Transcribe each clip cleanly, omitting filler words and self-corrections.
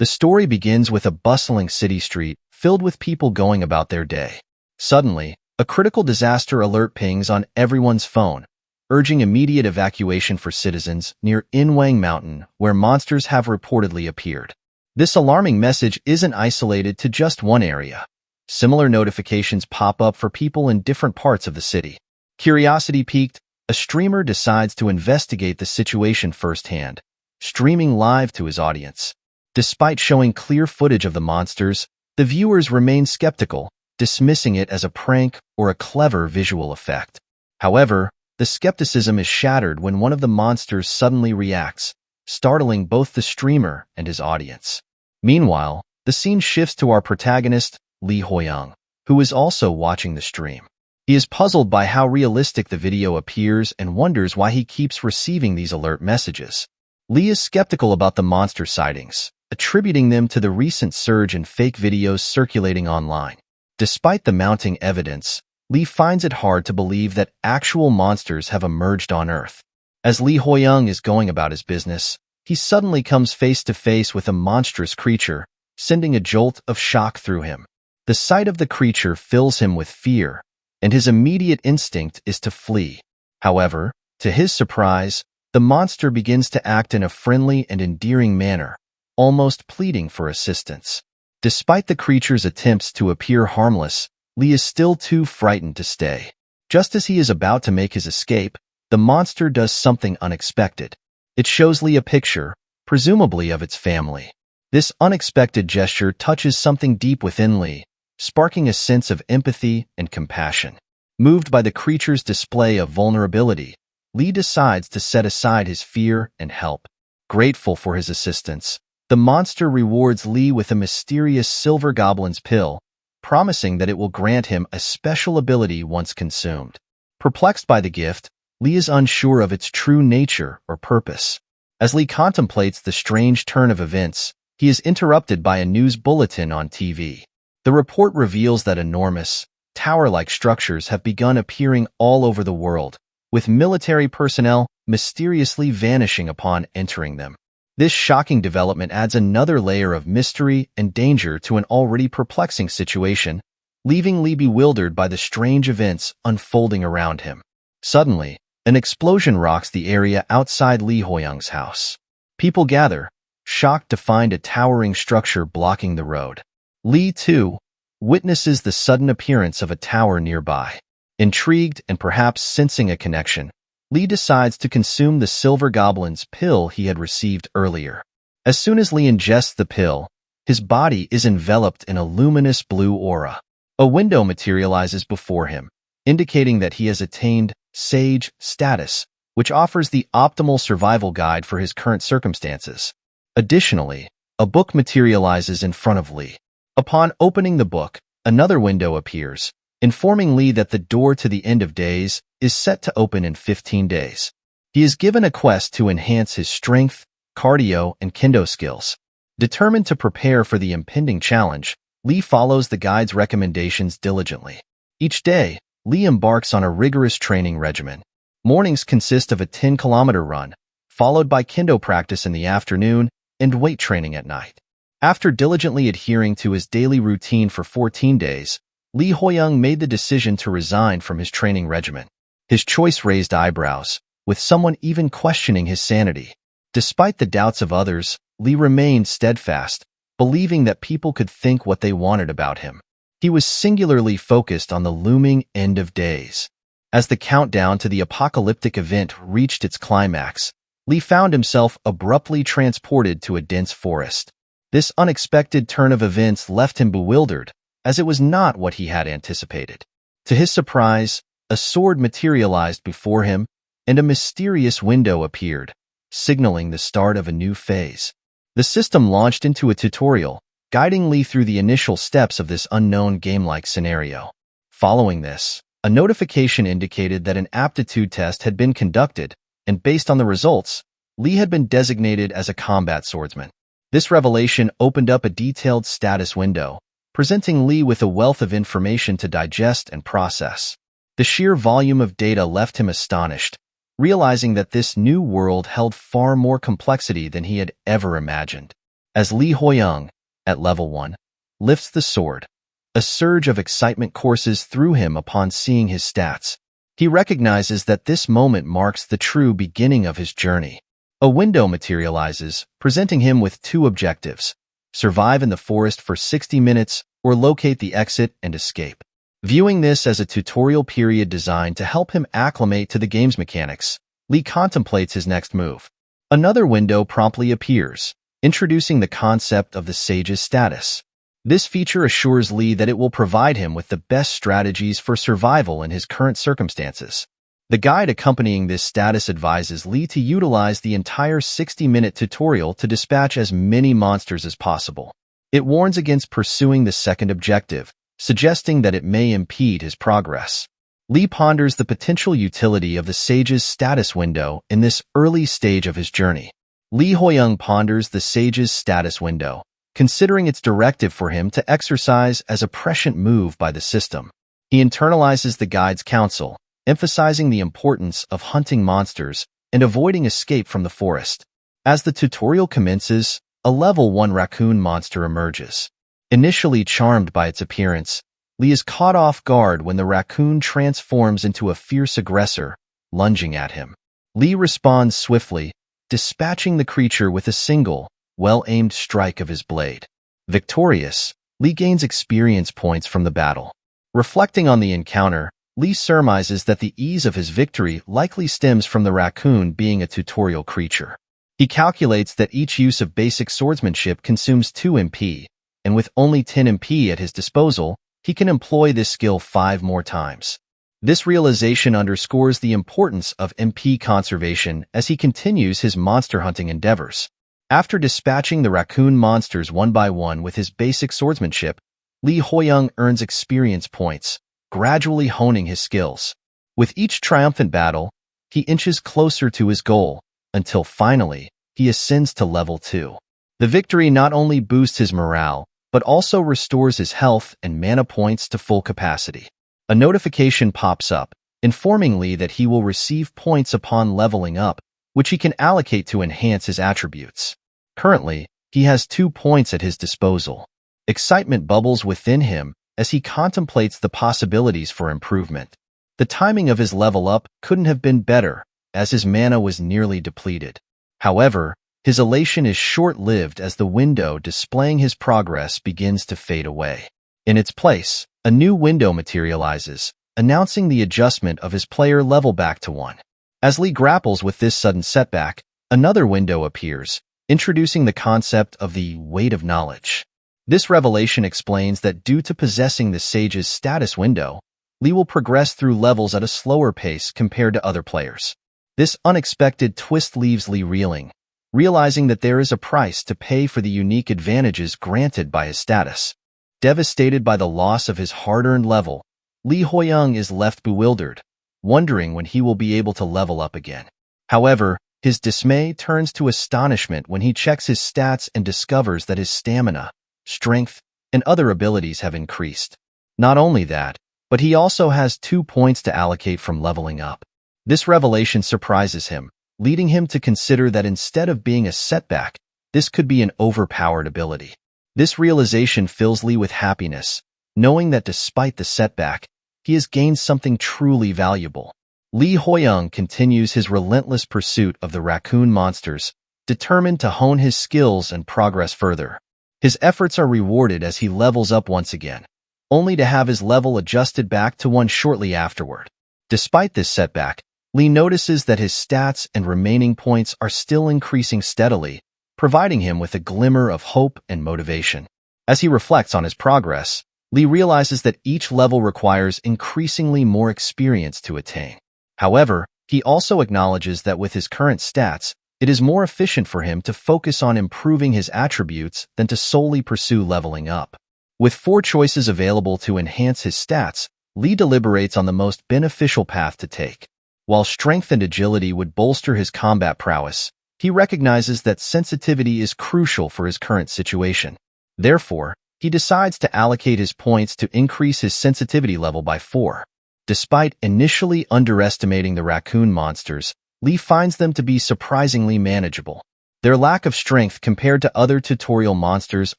The story begins with a bustling city street filled with people going about their day. Suddenly, a critical disaster alert pings on everyone's phone, urging immediate evacuation for citizens near Inwang Mountain, where monsters have reportedly appeared. This alarming message isn't isolated to just one area. Similar notifications pop up for people in different parts of the city. Curiosity piqued, a streamer decides to investigate the situation firsthand, streaming live to his audience. Despite showing clear footage of the monsters, the viewers remain skeptical, dismissing it as a prank or a clever visual effect. However, the skepticism is shattered when one of the monsters suddenly reacts, startling both the streamer and his audience. Meanwhile, the scene shifts to our protagonist, Hoyong, who is also watching the stream. He is puzzled by how realistic the video appears and wonders why he keeps receiving these alert messages. Lee is skeptical about the monster sightings, attributing them to the recent surge in fake videos circulating online. Despite the mounting evidence, Lee finds it hard to believe that actual monsters have emerged on Earth. As Hoyong is going about his business, he suddenly comes face to face with a monstrous creature, sending a jolt of shock through him. The sight of the creature fills him with fear, and his immediate instinct is to flee. However, to his surprise, the monster begins to act in a friendly and endearing manner, almost pleading for assistance. Despite the creature's attempts to appear harmless, Lee is still too frightened to stay. Just as he is about to make his escape, the monster does something unexpected. It shows Lee a picture, presumably of its family. This unexpected gesture touches something deep within Lee, sparking a sense of empathy and compassion. Moved by the creature's display of vulnerability, Lee decides to set aside his fear and help. Grateful for his assistance, the monster rewards Lee with a mysterious silver goblin's pill, promising that it will grant him a special ability once consumed. Perplexed by the gift, Lee is unsure of its true nature or purpose. As Lee contemplates the strange turn of events, he is interrupted by a news bulletin on TV. The report reveals that enormous, tower-like structures have begun appearing all over the world, with military personnel mysteriously vanishing upon entering them. This shocking development adds another layer of mystery and danger to an already perplexing situation, leaving Lee bewildered by the strange events unfolding around him. Suddenly, an explosion rocks the area outside Lee Hoyong's house. People gather, shocked to find a towering structure blocking the road. Lee, too, witnesses the sudden appearance of a tower nearby. Intrigued and perhaps sensing a connection, Lee decides to consume the silver goblin's pill he had received earlier. As soon as Lee ingests the pill, his body is enveloped in a luminous blue aura. A window materializes before him, indicating that he has attained Sage status, which offers the optimal survival guide for his current circumstances. Additionally, a book materializes in front of Lee. Upon opening the book, another window appears, informing Lee that the door to the end of days is set to open in 15 days. He is given a quest to enhance his strength, cardio, and kendo skills. Determined to prepare for the impending challenge, Lee follows the guide's recommendations diligently. Each day, Lee embarks on a rigorous training regimen. Mornings consist of a 10-kilometer run, followed by kendo practice in the afternoon and weight training at night. After diligently adhering to his daily routine for 14 days, Lee Hoyong made the decision to resign from his training regimen. His choice raised eyebrows, with someone even questioning his sanity. Despite the doubts of others, Lee remained steadfast, believing that people could think what they wanted about him. He was singularly focused on the looming end of days. As the countdown to the apocalyptic event reached its climax, Lee found himself abruptly transported to a dense forest. This unexpected turn of events left him bewildered, as it was not what he had anticipated. To his surprise, a sword materialized before him, and a mysterious window appeared, signaling the start of a new phase. The system launched into a tutorial, guiding Lee through the initial steps of this unknown game-like scenario. Following this, a notification indicated that an aptitude test had been conducted, and based on the results, Lee had been designated as a combat swordsman. This revelation opened up a detailed status window, presenting Lee with a wealth of information to digest and process. The sheer volume of data left him astonished, realizing that this new world held far more complexity than he had ever imagined. As Li Hoyong, at level 1, lifts the sword, a surge of excitement courses through him upon seeing his stats. He recognizes that this moment marks the true beginning of his journey. A window materializes, presenting him with two objectives: survive in the forest for 60 minutes or locate the exit and escape. Viewing this as a tutorial period designed to help him acclimate to the game's mechanics, Li contemplates his next move. Another window promptly appears, introducing the concept of the sage's status. This feature assures Li that it will provide him with the best strategies for survival in his current circumstances. The guide accompanying this status advises Li to utilize the entire 60-minute tutorial to dispatch as many monsters as possible. It warns against pursuing the second objective, suggesting that it may impede his progress. Li ponders the potential utility of the sage's status window in this early stage of his journey. Li Hoyong ponders the sage's status window, considering its directive for him to exercise as a prescient move by the system. He internalizes the guide's counsel, emphasizing the importance of hunting monsters and avoiding escape from the forest. As the tutorial commences, a level 1 raccoon monster emerges. Initially charmed by its appearance, Li is caught off guard when the raccoon transforms into a fierce aggressor, lunging at him. Li responds swiftly, dispatching the creature with a single, well-aimed strike of his blade. Victorious, Li gains experience points from the battle. Reflecting on the encounter, Li surmises that the ease of his victory likely stems from the raccoon being a tutorial creature. He calculates that each use of basic swordsmanship consumes 2 MP, and with only 10 MP at his disposal, he can employ this skill 5 more times. This realization underscores the importance of MP conservation as he continues his monster hunting endeavors. After dispatching the raccoon monsters one by one with his basic swordsmanship, Li Hoyong earns experience points, gradually honing his skills. With each triumphant battle, he inches closer to his goal, until finally, he ascends to level 2. The victory not only boosts his morale, but also restores his health and mana points to full capacity. A notification pops up, informing Li that he will receive points upon leveling up, which he can allocate to enhance his attributes. Currently, he has 2 points at his disposal. Excitement bubbles within him as he contemplates the possibilities for improvement. The timing of his level up couldn't have been better, as his mana was nearly depleted. However, his elation is short-lived as the window displaying his progress begins to fade away. In its place, a new window materializes, announcing the adjustment of his player level back to 1. As Li grapples with this sudden setback, another window appears, introducing the concept of the weight of knowledge. This revelation explains that due to possessing the sage's status window, Li will progress through levels at a slower pace compared to other players. This unexpected twist leaves Li reeling, realizing that there is a price to pay for the unique advantages granted by his status. Devastated by the loss of his hard-earned level, Li Hoyong is left bewildered, wondering when he will be able to level up again. However, his dismay turns to astonishment when he checks his stats and discovers that his stamina, strength, and other abilities have increased. Not only that, but he also has 2 points to allocate from leveling up. This revelation surprises him, leading him to consider that instead of being a setback, this could be an overpowered ability. This realization fills Li with happiness, knowing that despite the setback, he has gained something truly valuable. Li Hoyong continues his relentless pursuit of the raccoon monsters, determined to hone his skills and progress further. His efforts are rewarded as he levels up once again, only to have his level adjusted back to 1 shortly afterward. Despite this setback, Li notices that his stats and remaining points are still increasing steadily, providing him with a glimmer of hope and motivation. As he reflects on his progress, Li realizes that each level requires increasingly more experience to attain. However, he also acknowledges that with his current stats, it is more efficient for him to focus on improving his attributes than to solely pursue leveling up. With 4 choices available to enhance his stats, Li deliberates on the most beneficial path to take. While strength and agility would bolster his combat prowess, he recognizes that sensitivity is crucial for his current situation. Therefore, he decides to allocate his points to increase his sensitivity level by 4. Despite initially underestimating the raccoon monsters, Li finds them to be surprisingly manageable. Their lack of strength compared to other tutorial monsters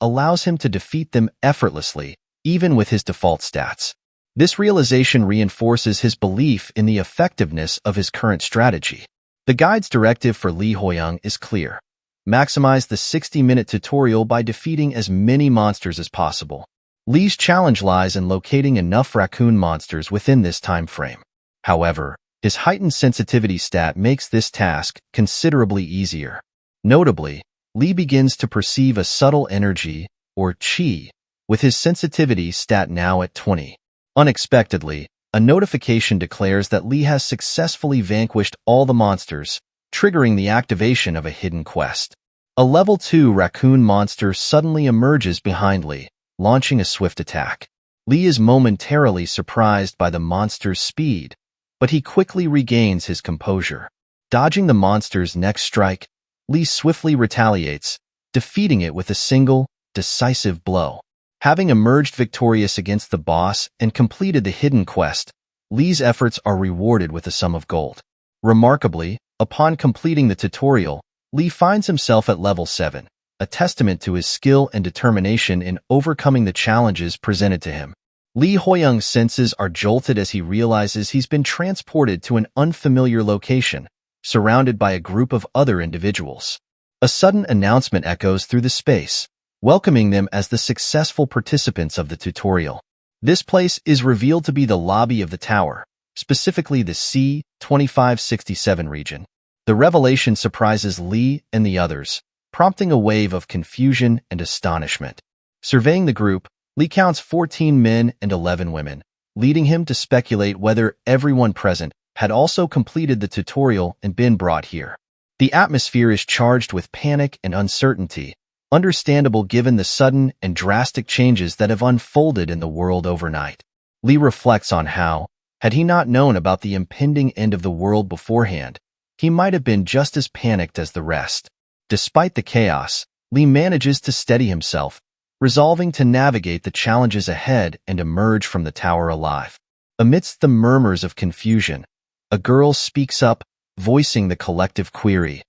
allows him to defeat them effortlessly, even with his default stats. This realization reinforces his belief in the effectiveness of his current strategy. The guide's directive for Li Hoyong is clear. Maximize the 60-minute tutorial by defeating as many monsters as possible. Li's challenge lies in locating enough raccoon monsters within this time frame. However, his heightened sensitivity stat makes this task considerably easier. Notably, Li begins to perceive a subtle energy, or qi, with his sensitivity stat now at 20. Unexpectedly, a notification declares that Li has successfully vanquished all the monsters, triggering the activation of a hidden quest. A level 2 raccoon monster suddenly emerges behind Li, launching a swift attack. Li is momentarily surprised by the monster's speed, but he quickly regains his composure. Dodging the monster's next strike, Li swiftly retaliates, defeating it with a single, decisive blow. Having emerged victorious against the boss and completed the hidden quest, Li's efforts are rewarded with a sum of gold. Remarkably, upon completing the tutorial, Li finds himself at level 7, a testament to his skill and determination in overcoming the challenges presented to him. Li Hoyong's senses are jolted as he realizes he's been transported to an unfamiliar location, surrounded by a group of other individuals. A sudden announcement echoes through the space, welcoming them as the successful participants of the tutorial. This place is revealed to be the lobby of the tower, specifically the C-2567 region. The revelation surprises Li and the others, prompting a wave of confusion and astonishment. Surveying the group, Li counts 14 men and 11 women, leading him to speculate whether everyone present had also completed the tutorial and been brought here. The atmosphere is charged with panic and uncertainty, understandable given the sudden and drastic changes that have unfolded in the world overnight. Li reflects on how, had he not known about the impending end of the world beforehand, he might have been just as panicked as the rest. Despite the chaos, Li manages to steady himself, resolving to navigate the challenges ahead and emerge from the tower alive. Amidst the murmurs of confusion, a girl speaks up, voicing the collective query,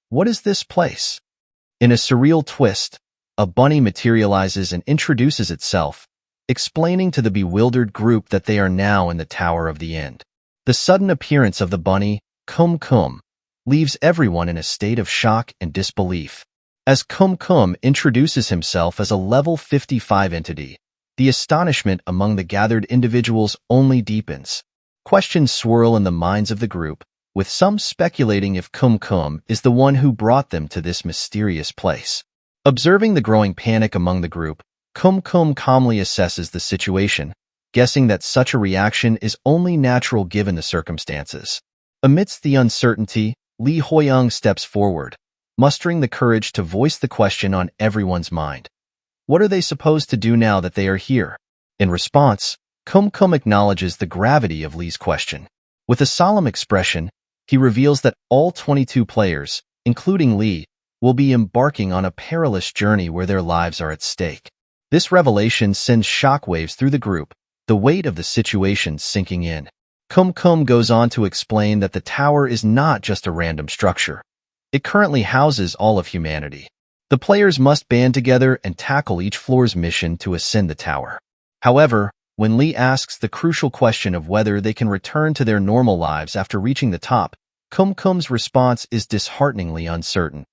"What is this place?" In a surreal twist, a bunny materializes and introduces itself, explaining to the bewildered group that they are now in the Tower of the End. The sudden appearance of the bunny, Kum Kum, leaves everyone in a state of shock and disbelief. As Kum Kum introduces himself as a level 55 entity, the astonishment among the gathered individuals only deepens. Questions swirl in the minds of the group, with some speculating if Kum Kum is the one who brought them to this mysterious place. Observing the growing panic among the group, Kum Kum calmly assesses the situation, guessing that such a reaction is only natural given the circumstances. Amidst the uncertainty, Li Hoyong steps forward, mustering the courage to voice the question on everyone's mind. What are they supposed to do now that they are here? In response, Kum Kum acknowledges the gravity of Li's question. With a solemn expression, he reveals that all 22 players, including Li, will be embarking on a perilous journey where their lives are at stake. This revelation sends shockwaves through the group, the weight of the situation sinking in. Kum Kum goes on to explain that the tower is not just a random structure. It currently houses all of humanity. The players must band together and tackle each floor's mission to ascend the tower. However, when Li asks the crucial question of whether they can return to their normal lives after reaching the top, Kum Kum's response is dishearteningly uncertain.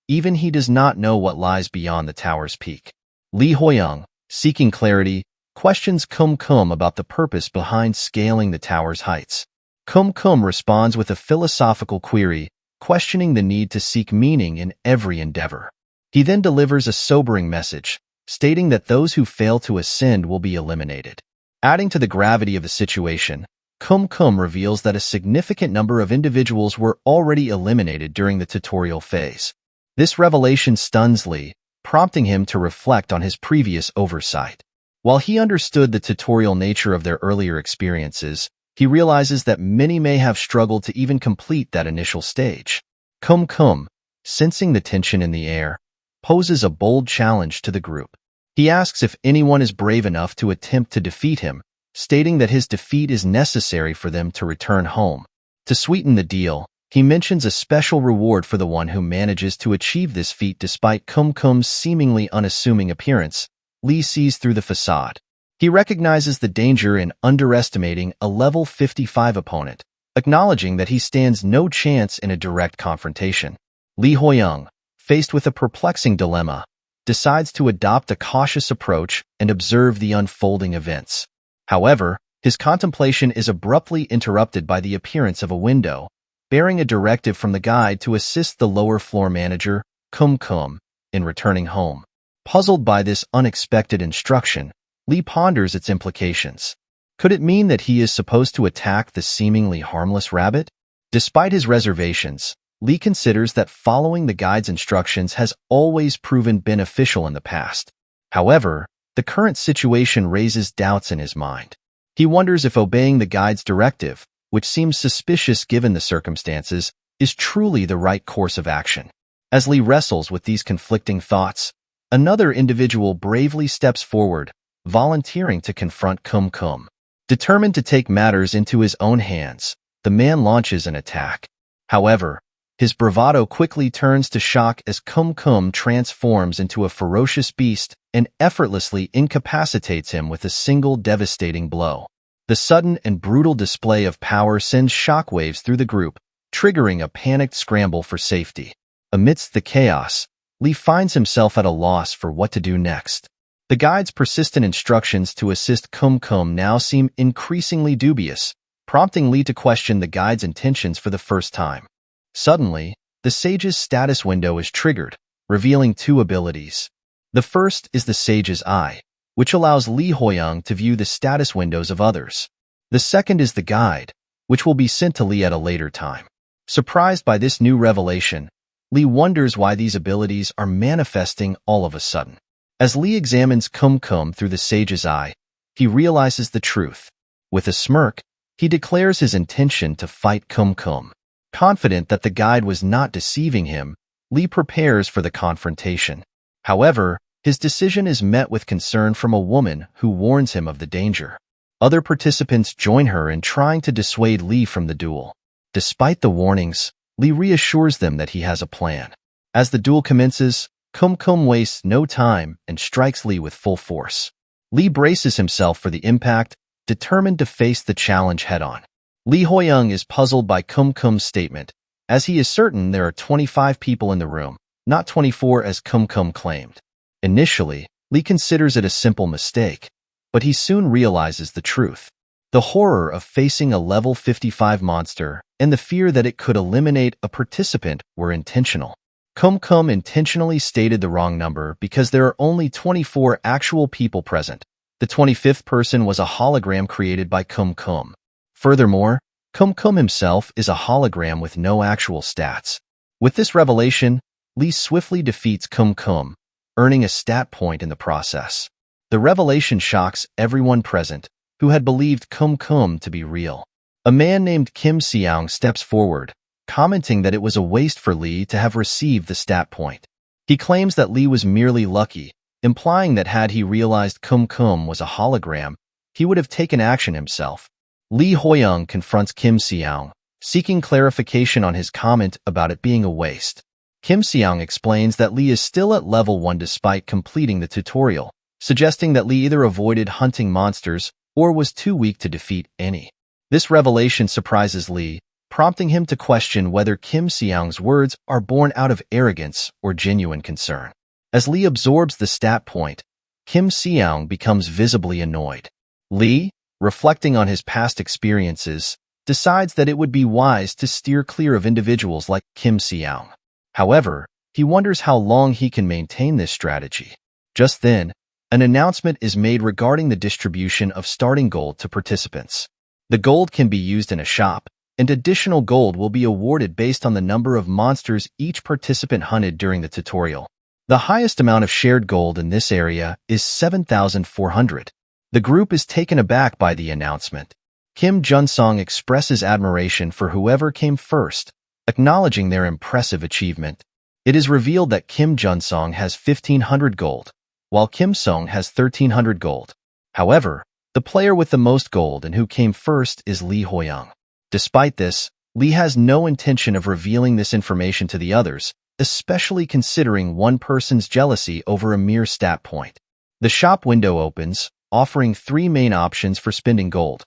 Even he does not know what lies beyond the tower's peak. Li Hoyong, seeking clarity, questions Kum Kum about the purpose behind scaling the tower's heights. Kum Kum responds with a philosophical query, questioning the need to seek meaning in every endeavor. He then delivers a sobering message, stating that those who fail to ascend will be eliminated. Adding to the gravity of the situation, Kum Kum reveals that a significant number of individuals were already eliminated during the tutorial phase. This revelation stuns Li, prompting him to reflect on his previous oversight. While he understood the tutorial nature of their earlier experiences, he realizes that many may have struggled to even complete that initial stage. Kum Kum, sensing the tension in the air, poses a bold challenge to the group. He asks if anyone is brave enough to attempt to defeat him, stating that his defeat is necessary for them to return home. To sweeten the deal, He mentions a special reward for the one who manages to achieve this feat despite Kumkum's seemingly unassuming appearance. Lee sees through the facade. He recognizes the danger in underestimating a level 55 opponent, acknowledging that he stands no chance in a direct confrontation. Lee Hoyong, faced with a perplexing dilemma, decides to adopt a cautious approach and observe the unfolding events. However, his contemplation is abruptly interrupted by the appearance of a window, bearing a directive from the guide to assist the lower floor manager, Kumkum, in returning home. Puzzled by this unexpected instruction, Lee ponders its implications. Could it mean that he is supposed to attack the seemingly harmless rabbit? Despite his reservations, Lee considers that following the guide's instructions has always proven beneficial in the past. However, the current situation raises doubts in his mind. He wonders if obeying the guide's directive, which seems suspicious given the circumstances, is truly the right course of action. As Lee wrestles with these conflicting thoughts, another individual bravely steps forward, volunteering to confront Kumkum. Determined to take matters into his own hands, the man launches an attack. However, his bravado quickly turns to shock as Kumkum transforms into a ferocious beast and effortlessly incapacitates him with a single devastating blow. The sudden and brutal display of power sends shockwaves through the group, triggering a panicked scramble for safety. Amidst the chaos, Lee finds himself at a loss for what to do next. The guide's persistent instructions to assist Kumkum now seem increasingly dubious, prompting Lee to question the guide's intentions for the first time. Suddenly, the sage's status window is triggered, revealing two abilities. The first is the sage's eye, which allows Lee Hoyong to view the status windows of others. The second is the guide, which will be sent to Lee at a later time. Surprised by this new revelation, Lee wonders why these abilities are manifesting all of a sudden. As Lee examines Kumkum through the sage's eye, he realizes the truth. With a smirk, he declares his intention to fight Kumkum. Confident that the guide was not deceiving him, Lee prepares for the confrontation. However, his decision is met with concern from a woman who warns him of the danger. Other participants join her in trying to dissuade Lee from the duel. Despite the warnings, Lee reassures them that he has a plan. As the duel commences, Kumkum wastes no time and strikes Lee with full force. Lee braces himself for the impact, determined to face the challenge head-on. Lee Hoyong is puzzled by Kumkum's statement, as he is certain there are 25 people in the room, not 24 as Kumkum claimed. Initially, Lee considers it a simple mistake, but he soon realizes the truth. The horror of facing a level 55 monster and the fear that it could eliminate a participant were intentional. Kumkum intentionally stated the wrong number because there are only 24 actual people present. The 25th person was a hologram created by Kumkum. Furthermore, Kumkum himself is a hologram with no actual stats. With this revelation, Lee swiftly defeats Kumkum, earning a stat point in the process. The revelation shocks everyone present, who had believed Kumkum to be real. A man named Kim Seong steps forward, commenting that it was a waste for Lee to have received the stat point. He claims that Lee was merely lucky, implying that had he realized Kumkum was a hologram, he would have taken action himself. Lee Hoyong confronts Kim Seong, seeking clarification on his comment about it being a waste. Kim Seong explains that Lee is still at level 1 despite completing the tutorial, suggesting that Lee either avoided hunting monsters or was too weak to defeat any. This revelation surprises Lee, prompting him to question whether Kim Seong's words are born out of arrogance or genuine concern. As Lee absorbs the stat point, Kim Seong becomes visibly annoyed. Lee, reflecting on his past experiences, decides that it would be wise to steer clear of individuals like Kim Seong. However, he wonders how long he can maintain this strategy. Just then, an announcement is made regarding the distribution of starting gold to participants. The gold can be used in a shop, and additional gold will be awarded based on the number of monsters each participant hunted during the tutorial. The highest amount of shared gold in this area is 7,400. The group is taken aback by the announcement. Kim Junsong expresses admiration for whoever came first, acknowledging their impressive achievement. It is revealed that Kim Junsong has 1,500 gold, while Kim Song has 1,300 gold. However, the player with the most gold and who came first is Lee Hoyong. Despite this, Lee has no intention of revealing this information to the others, especially considering one person's jealousy over a mere stat point. The shop window opens, offering three main options for spending gold: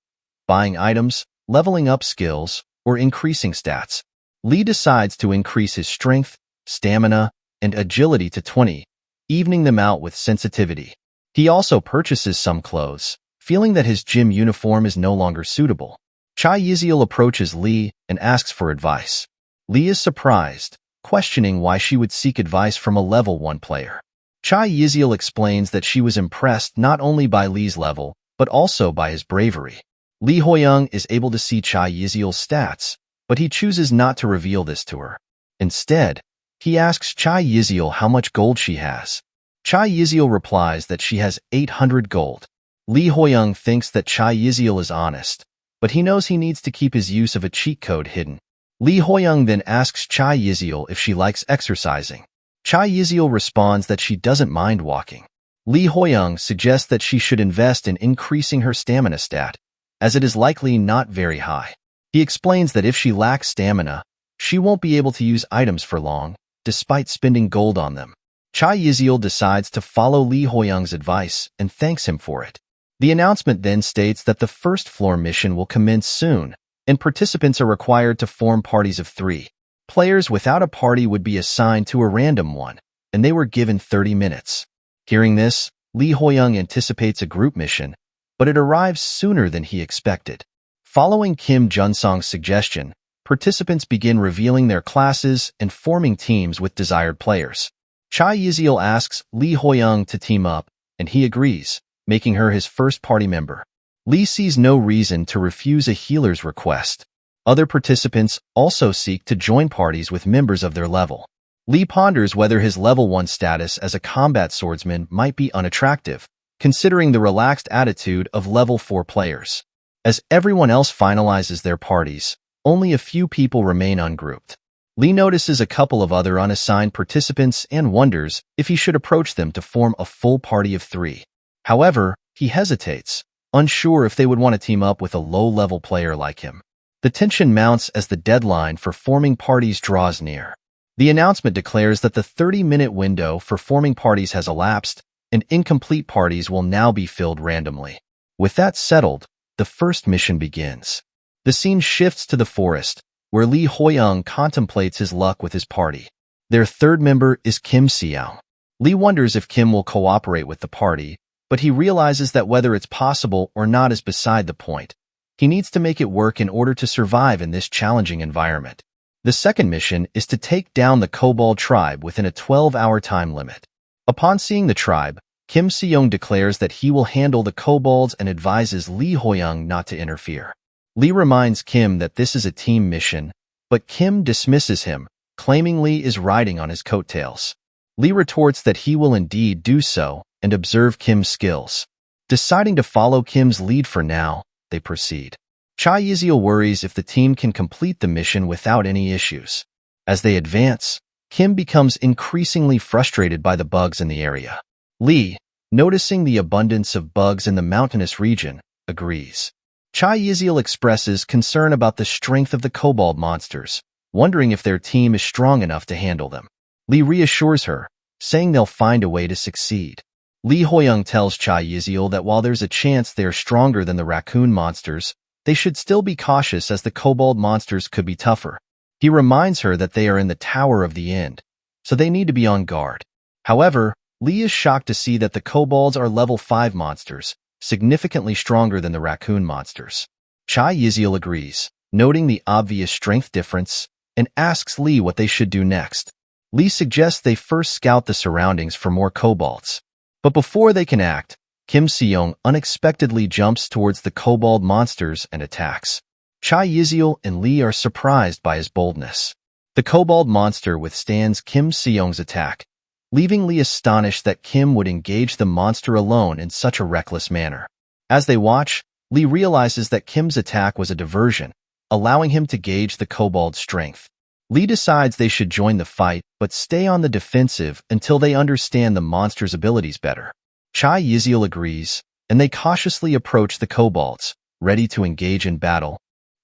buying items, leveling up skills, or increasing stats. Lee decides to increase his strength, stamina, and agility to 20, evening them out with sensitivity. He also purchases some clothes, feeling that his gym uniform is no longer suitable. Chai Yiziel approaches Lee and asks for advice. Lee is surprised, questioning why she would seek advice from a level 1 player. Chai Yiziel explains that she was impressed not only by Lee's level, but also by his bravery. Lee Hoyong is able to see Chai Yiziel's stats, but he chooses not to reveal this to her. Instead, he asks Chai Yiziel how much gold she has. Chai Yiziel replies that she has 800 gold. Lee Hoyong thinks that Chai Yiziel is honest, but he knows he needs to keep his use of a cheat code hidden. Lee Hoyong then asks Chai Yiziel if she likes exercising. Chai Yiziel responds that she doesn't mind walking. Lee Hoyong suggests that she should invest in increasing her stamina stat, as it is likely not very high. He explains that if she lacks stamina, she won't be able to use items for long, despite spending gold on them. Chai Yiziel decides to follow Lee Hoyong's advice and thanks him for it. The announcement then states that the first floor mission will commence soon, and participants are required to form parties of 3. Players without a party would be assigned to a random one, and they were given 30 minutes. Hearing this, Lee Hoyong anticipates a group mission, but it arrives sooner than he expected. Following Kim Junsong's suggestion, participants begin revealing their classes and forming teams with desired players. Chai Yiziel asks Lee Hoyong to team up, and he agrees, making her his first party member. Lee sees no reason to refuse a healer's request. Other participants also seek to join parties with members of their level. Lee ponders whether his level 1 status as a combat swordsman might be unattractive, considering the relaxed attitude of level 4 players. As everyone else finalizes their parties, only a few people remain ungrouped. Lee notices a couple of other unassigned participants and wonders if he should approach them to form a full party of 3. However, he hesitates, unsure if they would want to team up with a low-level player like him. The tension mounts as the deadline for forming parties draws near. The announcement declares that the 30-minute window for forming parties has elapsed, and incomplete parties will now be filled randomly. With that settled, the first mission begins. The scene shifts to the forest, where Lee Hoyong contemplates his luck with his party. Their third member is Kim Seong. Lee wonders if Kim will cooperate with the party, but he realizes that whether it's possible or not is beside the point. He needs to make it work in order to survive in this challenging environment. The second mission is to take down the Kobold tribe within a 12-hour time limit. Upon seeing the tribe, Kim Seong declares that he will handle the kobolds and advises Lee Hoyong not to interfere. Lee reminds Kim that this is a team mission, but Kim dismisses him, claiming Lee is riding on his coattails. Lee retorts that he will indeed do so and observe Kim's skills. Deciding to follow Kim's lead for now, they proceed. Chai Yiziel worries if the team can complete the mission without any issues. As they advance, Kim becomes increasingly frustrated by the bugs in the area. Lee, noticing the abundance of bugs in the mountainous region, agrees. Chai Yiziel expresses concern about the strength of the kobold monsters, wondering if their team is strong enough to handle them. Lee reassures her, saying they'll find a way to succeed. Lee Hoyong tells Chai Yiziel that while there's a chance they're stronger than the raccoon monsters, they should still be cautious as the kobold monsters could be tougher. He reminds her that they are in the Tower of the End, so they need to be on guard. However, Lee is shocked to see that the kobolds are level 5 monsters, significantly stronger than the raccoon monsters. Chai Yiziel agrees, noting the obvious strength difference, and asks Lee what they should do next. Lee suggests they first scout the surroundings for more kobolds. But before they can act, Kim Seong unexpectedly jumps towards the kobold monsters and attacks. Chai Yiziel and Lee are surprised by his boldness. The kobold monster withstands Kim Seong's attack, leaving Lee astonished that Kim would engage the monster alone in such a reckless manner. As they watch, Lee realizes that Kim's attack was a diversion, allowing him to gauge the kobold's strength. Lee decides they should join the fight but stay on the defensive until they understand the monster's abilities better. Chai Yiziel agrees, and they cautiously approach the kobolds, ready to engage in battle.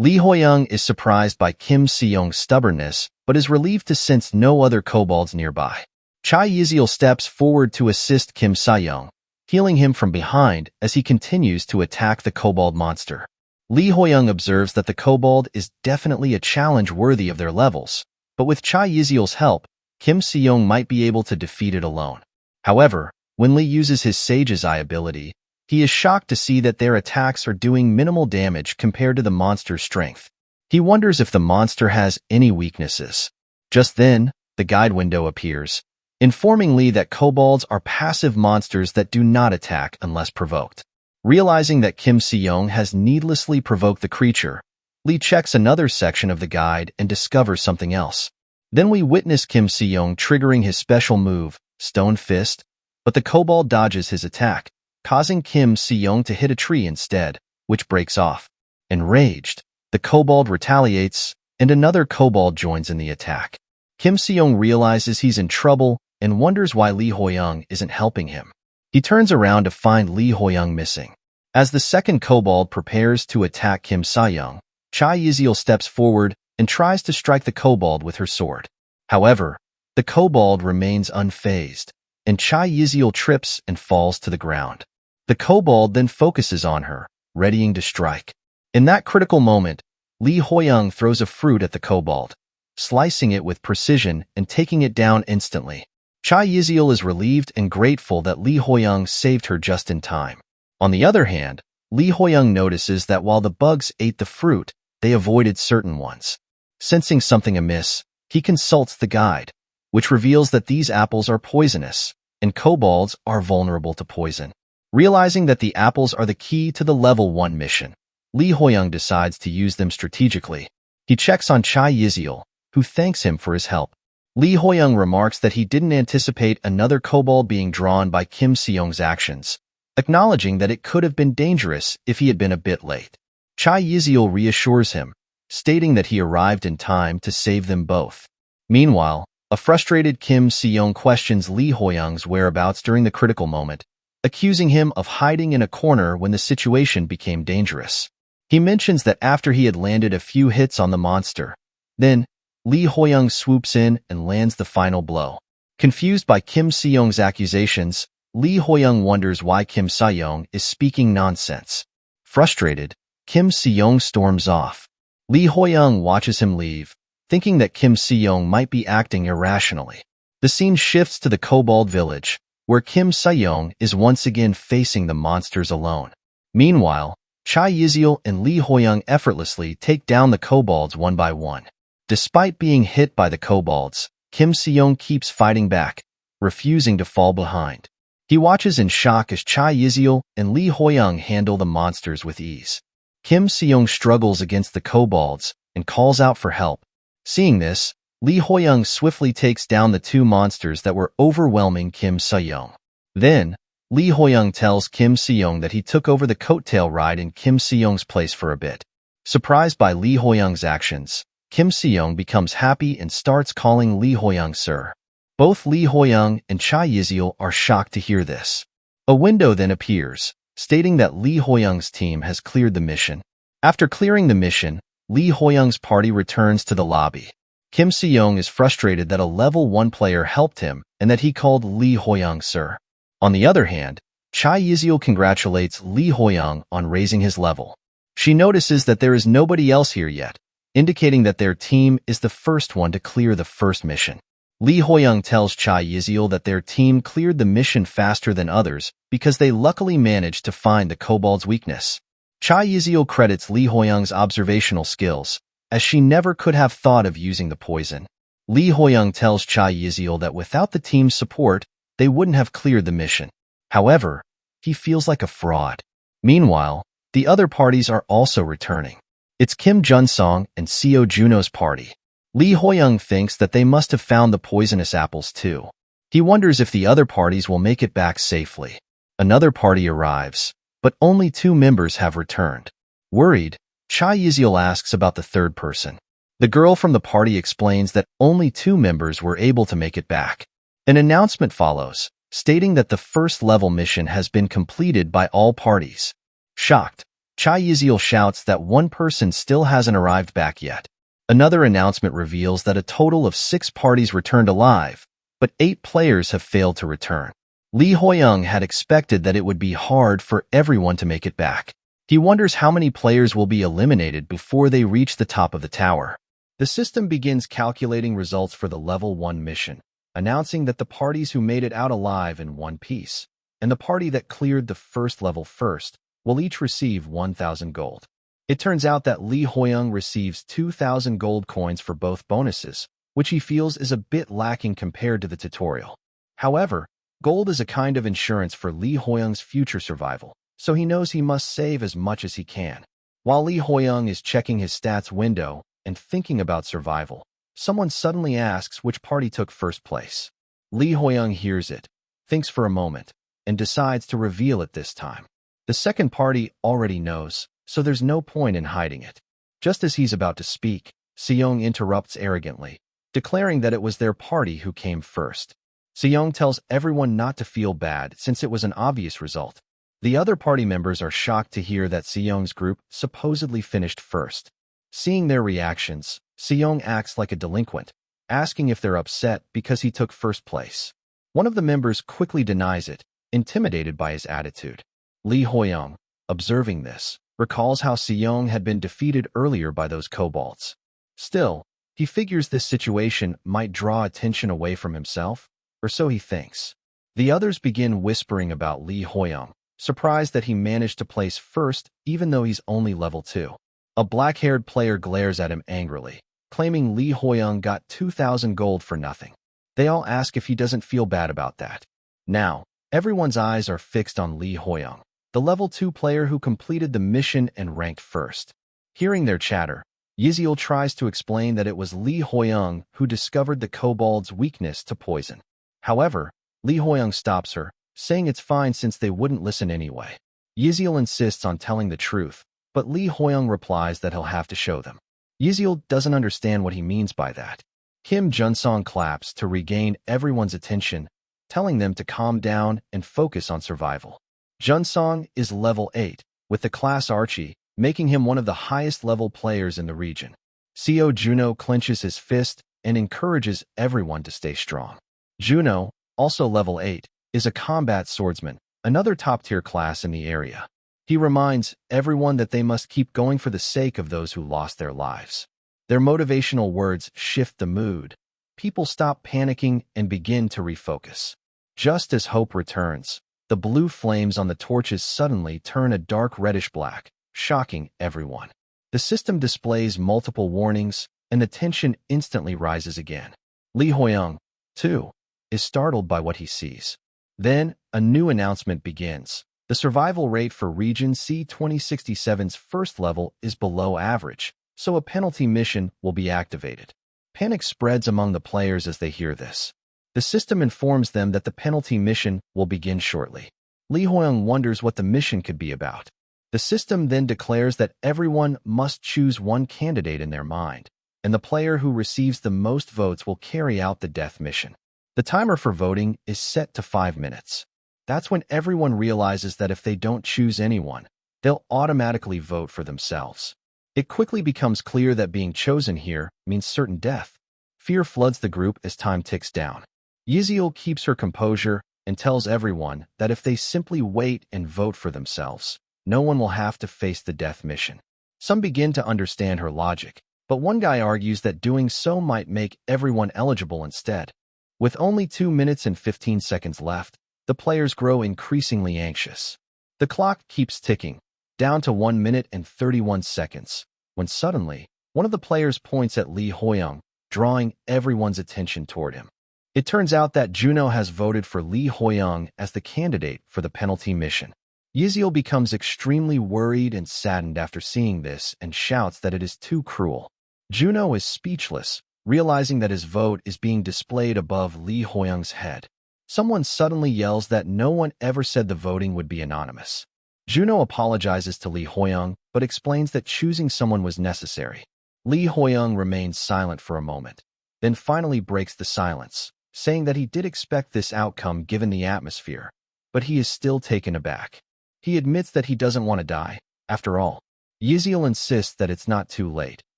Lee Hoyong is surprised by Kim Se-young's stubbornness, but is relieved to sense no other kobolds nearby. Chai Yiziel steps forward to assist Kim Se-young, healing him from behind as he continues to attack the kobold monster. Lee Hoyong observes that the kobold is definitely a challenge worthy of their levels, but with Chai Yiziel's help, Kim Se-young might be able to defeat it alone. However, when Lee uses his Sage's Eye ability, he is shocked to see that their attacks are doing minimal damage compared to the monster's strength. He wonders if the monster has any weaknesses. Just then, the guide window appears, informing Lee that kobolds are passive monsters that do not attack unless provoked. Realizing that Kim Se-young has needlessly provoked the creature, Lee checks another section of the guide and discovers something else. Then we witness Kim Se-young triggering his special move, Stone Fist, but the kobold dodges his attack, causing Kim Se-young to hit a tree instead, which breaks off. Enraged, the kobold retaliates, and another kobold joins in the attack. Kim Se-young realizes he's in trouble and wonders why Lee Hoyong isn't helping him. He turns around to find Lee Hoyong missing. As the second kobold prepares to attack Kim Se-young, Chai Yiziel steps forward and tries to strike the kobold with her sword. However, the kobold remains unfazed, and Chai Yiziel trips and falls to the ground. The kobold then focuses on her, readying to strike. In that critical moment, Lee Hoyong throws a fruit at the kobold, slicing it with precision and taking it down instantly. Chai Yiziel is relieved and grateful that Lee Hoyong saved her just in time. On the other hand, Lee Hoyong notices that while the bugs ate the fruit, they avoided certain ones. Sensing something amiss, he consults the guide, which reveals that these apples are poisonous, and kobolds are vulnerable to poison. Realizing that the apples are the key to the level 1 mission, Lee Hoyong decides to use them strategically. He checks on Chai Yiziel, who thanks him for his help. Lee Hoyong remarks that he didn't anticipate another kobold being drawn by Kim Se-young's actions, acknowledging that it could have been dangerous if he had been a bit late. Chai Yiziel reassures him, stating that he arrived in time to save them both. Meanwhile, a frustrated Kim Se-young questions Lee Hoyong's whereabouts during the critical moment, accusing him of hiding in a corner when the situation became dangerous. He mentions that after he had landed a few hits on the monster, then Lee Hoyong swoops in and lands the final blow. Confused by Kim Se-young's accusations, Lee Hoyong wonders why Kim Se-young is speaking nonsense. Frustrated, Kim Se-young storms off. Lee Hoyong watches him leave, thinking that Kim Se-young might be acting irrationally. The scene shifts to the kobold village, where Kim Se-young is once again facing the monsters alone. Meanwhile, Chai Yiziel and Lee Hoyong effortlessly take down the kobolds one by one. Despite being hit by the kobolds, Kim Se-young keeps fighting back, refusing to fall behind. He watches in shock as Chai Yiziel and Lee Hoyong handle the monsters with ease. Kim Se-young struggles against the kobolds and calls out for help. Seeing this, Lee Hoyong swiftly takes down the two monsters that were overwhelming Kim Se-young. Then, Lee Hoyong tells Kim Se-young that he took over the coattail ride in Kim Se-young's place for a bit. Surprised by Lee Hoyong's actions, Kim Se-young becomes happy and starts calling Lee Hoyong sir. Both Lee Hoyong and Chai Yiziel are shocked to hear this. A window then appears, stating that Lee Hoyong's team has cleared the mission. After clearing the mission, Lee Hoyong's party returns to the lobby. Kim Se-young is frustrated that a level 1 player helped him and that he called Lee Hoyong sir. On the other hand, Chai Yiziel congratulates Lee Hoyong on raising his level. She notices that there is nobody else here yet, indicating that their team is the first one to clear the first mission. Lee Hoyong tells Chai Yiziel that their team cleared the mission faster than others because they luckily managed to find the kobold's weakness. Chai Yiziel credits Lee Hoyong's observational skills, as she never could have thought of using the poison. Lee Hoyong tells Chai Yiziel that without the team's support, they wouldn't have cleared the mission. However, he feels like a fraud. Meanwhile, the other parties are also returning. It's Kim Junsong and Seo Juno's party. Lee Hoyong thinks that they must have found the poisonous apples too. He wonders if the other parties will make it back safely. Another party arrives, but only 2 members have returned. Worried, Chai Yiziel asks about the third person. The girl from the party explains that only 2 members were able to make it back. An announcement follows, stating that the first level mission has been completed by all parties. Shocked, Chai Yiziel shouts that one person still hasn't arrived back yet. Another announcement reveals that a total of 6 parties returned alive, but 8 players have failed to return. Li Hoyong had expected that it would be hard for everyone to make it back. He wonders how many players will be eliminated before they reach the top of the tower. The system begins calculating results for the level 1 mission, announcing that the parties who made it out alive in one piece, and the party that cleared the first level first, will each receive 1,000 gold. It turns out that Li Hoyong receives 2,000 gold coins for both bonuses, which he feels is a bit lacking compared to the tutorial. However, gold is a kind of insurance for Li Hoyong's future survival, so he knows he must save as much as he can. While Li Hoyong is checking his stats window and thinking about survival, someone suddenly asks which party took first place. Li Hoyong hears it, thinks for a moment, and decides to reveal it this time. The second party already knows, so there's no point in hiding it. Just as he's about to speak, Seong interrupts arrogantly, declaring that it was their party who came first. Seong tells everyone not to feel bad since it was an obvious result. The other party members are shocked to hear that Seong's group supposedly finished first. Seeing their reactions, Seong acts like a delinquent, asking if they're upset because he took first place. One of the members quickly denies it, intimidated by his attitude. Li Hoyong, observing this, recalls how Seong had been defeated earlier by those kobolds. Still, he figures this situation might draw attention away from himself, or so he thinks. The others begin whispering about Li Hoyong, surprised that he managed to place first even though he's only level 2. A black-haired player glares at him angrily, claiming Li Hoyong got 2,000 gold for nothing. They all ask if he doesn't feel bad about that. Now, everyone's eyes are fixed on Li Hoyong, the level 2 player who completed the mission and ranked first. Hearing their chatter, Yiziel tries to explain that it was Li Hoyong who discovered the kobold's weakness to poison. However, Li Hoyong stops her, saying it's fine since they wouldn't listen anyway. Yiziel insists on telling the truth, but Li Hoyong replies that he'll have to show them. Yiziel doesn't understand what he means by that. Kim Junsong claps to regain everyone's attention, telling them to calm down and focus on survival. Junsong is level 8, with the class Archie, making him one of the highest level players in the region. Seo Juno clenches his fist and encourages everyone to stay strong. Juno, also level 8, is a combat swordsman, another top-tier class in the area. He reminds everyone that they must keep going for the sake of those who lost their lives. Their motivational words shift the mood. People stop panicking and begin to refocus. Just as hope returns, the blue flames on the torches suddenly turn a dark reddish-black, shocking everyone. The system displays multiple warnings, and the tension instantly rises again. Li Hoyong, too, is startled by what he sees. Then, a new announcement begins. The survival rate for Region C-2067's first level is below average, so a penalty mission will be activated. Panic spreads among the players as they hear this. The system informs them that the penalty mission will begin shortly. Li Hoyong wonders what the mission could be about. The system then declares that everyone must choose one candidate in their mind, and the player who receives the most votes will carry out the death mission. The timer for voting is set to 5 minutes. That's when everyone realizes that if they don't choose anyone, they'll automatically vote for themselves. It quickly becomes clear that being chosen here means certain death. Fear floods the group as time ticks down. Yiziel keeps her composure and tells everyone that if they simply wait and vote for themselves, no one will have to face the death mission. Some begin to understand her logic, but one guy argues that doing so might make everyone eligible instead. With only 2 minutes and 15 seconds left, the players grow increasingly anxious. The clock keeps ticking, down to 1 minute and 31 seconds, when suddenly, one of the players points at Li Hoyong, drawing everyone's attention toward him. It turns out that Juno has voted for Li Hoyong as the candidate for the penalty mission. Yiziel becomes extremely worried and saddened after seeing this and shouts that it is too cruel. Juno is speechless, realizing that his vote is being displayed above Li Hoyong's head. Someone suddenly yells that no one ever said the voting would be anonymous. Juno apologizes to Li Hoyong, but explains that choosing someone was necessary. Li Hoyong remains silent for a moment, then finally breaks the silence, saying that he did expect this outcome given the atmosphere, but he is still taken aback. He admits that he doesn't want to die, After all, Yiziel insists that it's not too late.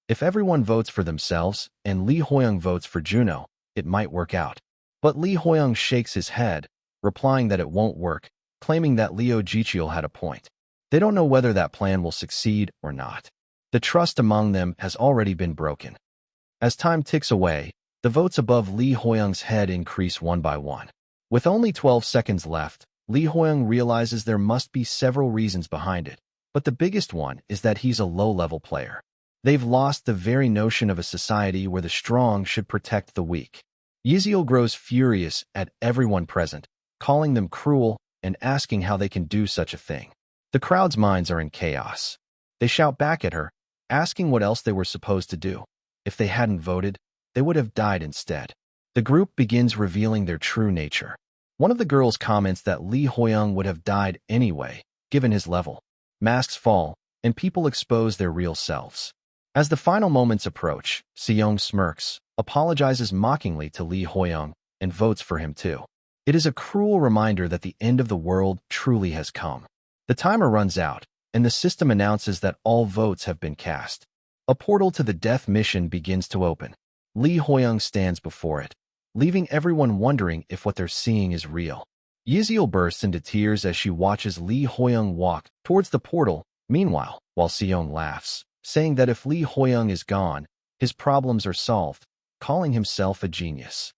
If everyone votes for themselves and Li Hoyong votes for Juno, it might work out. But Li Hoyong shakes his head, replying that it won't work, claiming that Liu Jiqiel had a point. They don't know whether that plan will succeed or not. The trust among them has already been broken. As time ticks away, the votes above Li Hoyong's head increase one by one. With only 12 seconds left, Li Hoyong realizes there must be several reasons behind it, but the biggest one is that he's a low-level player. They've lost the very notion of a society where the strong should protect the weak. Yiziel grows furious at everyone present, calling them cruel and asking how they can do such a thing. The crowd's minds are in chaos. They shout back at her, asking what else they were supposed to do. If they hadn't voted, they would have died instead. The group begins revealing their true nature. One of the girls comments that Li Hoyong would have died anyway, given his level. Masks fall, and people expose their real selves. As the final moments approach, Seong smirks, apologizes mockingly to Li Hoyong, and votes for him too. It is a cruel reminder that the end of the world truly has come. The timer runs out, and the system announces that all votes have been cast. A portal to the death mission begins to open. Li Hoyong stands before it, leaving everyone wondering if what they're seeing is real. Yiziel bursts into tears as she watches Li Hoyong walk towards the portal. Meanwhile, while Seong laughs, saying that if Li Hoyong is gone, his problems are solved, calling himself a genius.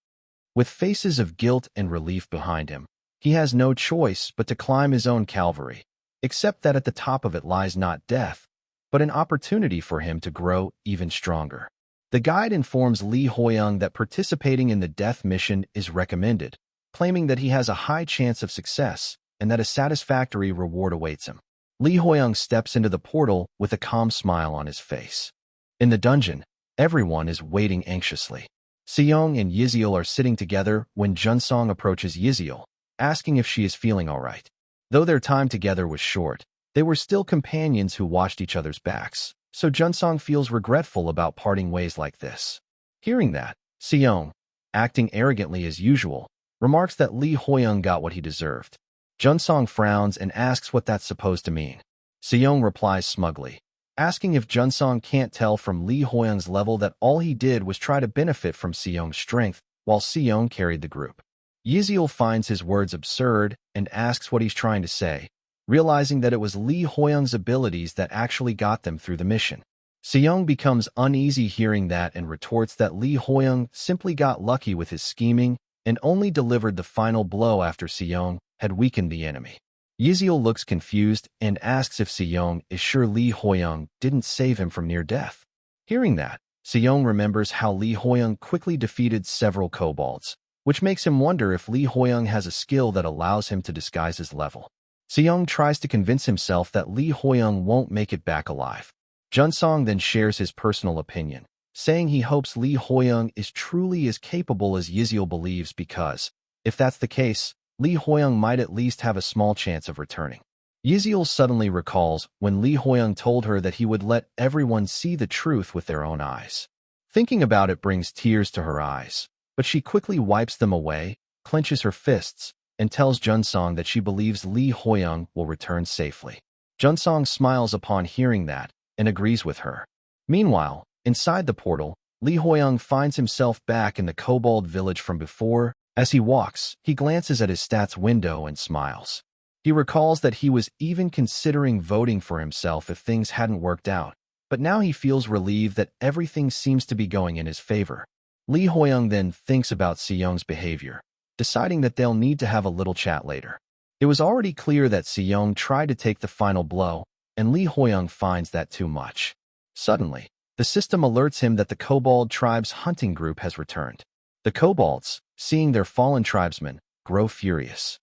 With faces of guilt and relief behind him, he has no choice but to climb his own Calvary, except that at the top of it lies not death, but an opportunity for him to grow even stronger. The guide informs Li Hoyong that participating in the death mission is recommended, claiming that he has a high chance of success and that a satisfactory reward awaits him. Li Hoyong steps into the portal with a calm smile on his face. In the dungeon, everyone is waiting anxiously. Seong and Yiziel are sitting together when Junsong approaches Yiziel, asking if she is feeling all right. Though their time together was short, they were still companions who watched each other's backs, so Junsong feels regretful about parting ways like this. Hearing that, Seong, acting arrogantly as usual, remarks that Li Hoyong got what he deserved. Junsong frowns and asks what that's supposed to mean. Seong replies smugly, asking if Junsong can't tell from Li Hoyong's level that all he did was try to benefit from Seong's strength while Seong carried the group. Yiziel finds his words absurd and asks what he's trying to say, realizing that it was Li Hoyong's abilities that actually got them through the mission. Seong becomes uneasy hearing that and retorts that Li Hoyong simply got lucky with his scheming and only delivered the final blow after Seong had weakened the enemy. Yiziel looks confused and asks if Seong is sure Li Hoyong didn't save him from near death. Hearing that, Seong remembers how Li Hoyong quickly defeated several kobolds, which makes him wonder if Li Hoyong has a skill that allows him to disguise his level. Seong tries to convince himself that Li Hoyong won't make it back alive. Junsong then shares his personal opinion, saying he hopes Li Hoyong is truly as capable as Yiziel believes because, if that's the case, Li Hoyong might at least have a small chance of returning. Yiziel suddenly recalls when Li Hoyong told her that he would let everyone see the truth with their own eyes. Thinking about it brings tears to her eyes, but she quickly wipes them away, clenches her fists, and tells Junsong that she believes Li Hoyong will return safely. Junsong smiles upon hearing that and agrees with her. Meanwhile, inside the portal, Li Hoyong finds himself back in the kobold village from before. As he walks, he glances at his stats window and smiles. He recalls that he was even considering voting for himself if things hadn't worked out, but now he feels relieved that everything seems to be going in his favor. Li Hoyong then thinks about Seong's behavior, deciding that they'll need to have a little chat later. It was already clear that Seong tried to take the final blow, and Li Hoyong finds that too much. Suddenly, the system alerts him that the kobold tribe's hunting group has returned. The kobolds, seeing their fallen tribesmen, grow furious.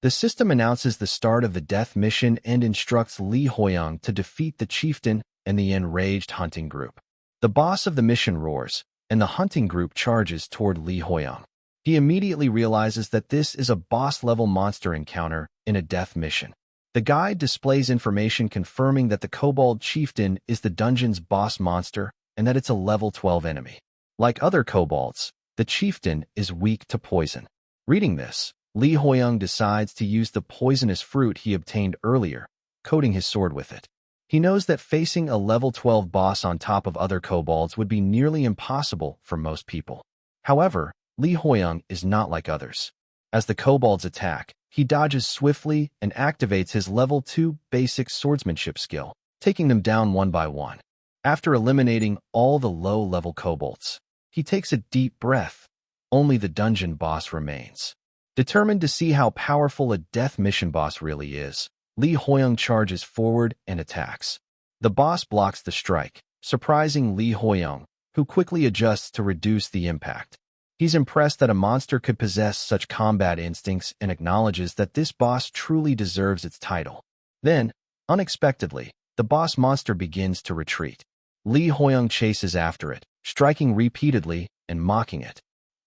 The system announces the start of the death mission and instructs Li Hoyong to defeat the chieftain and the enraged hunting group. The boss of the mission roars, and the hunting group charges toward Li Hoyong. He immediately realizes that this is a boss-level monster encounter in a death mission. The guide displays information confirming that the kobold chieftain is the dungeon's boss monster and that it's a level 12 enemy. Like other kobolds, the chieftain is weak to poison. Reading this, Li Hoyong decides to use the poisonous fruit he obtained earlier, coating his sword with it. He knows that facing a level 12 boss on top of other kobolds would be nearly impossible for most people. However, Li Hoyong is not like others. As the kobolds attack, he dodges swiftly and activates his level 2 basic swordsmanship skill, taking them down one by one. After eliminating all the low-level kobolds, he takes a deep breath. Only the dungeon boss remains. Determined to see how powerful a death mission boss really is, Li Hoyong charges forward and attacks. The boss blocks the strike, surprising Li Hoyong, who quickly adjusts to reduce the impact. He's impressed that a monster could possess such combat instincts and acknowledges that this boss truly deserves its title. Then, unexpectedly, the boss monster begins to retreat. Li Hoyong chases after it, striking repeatedly and mocking it,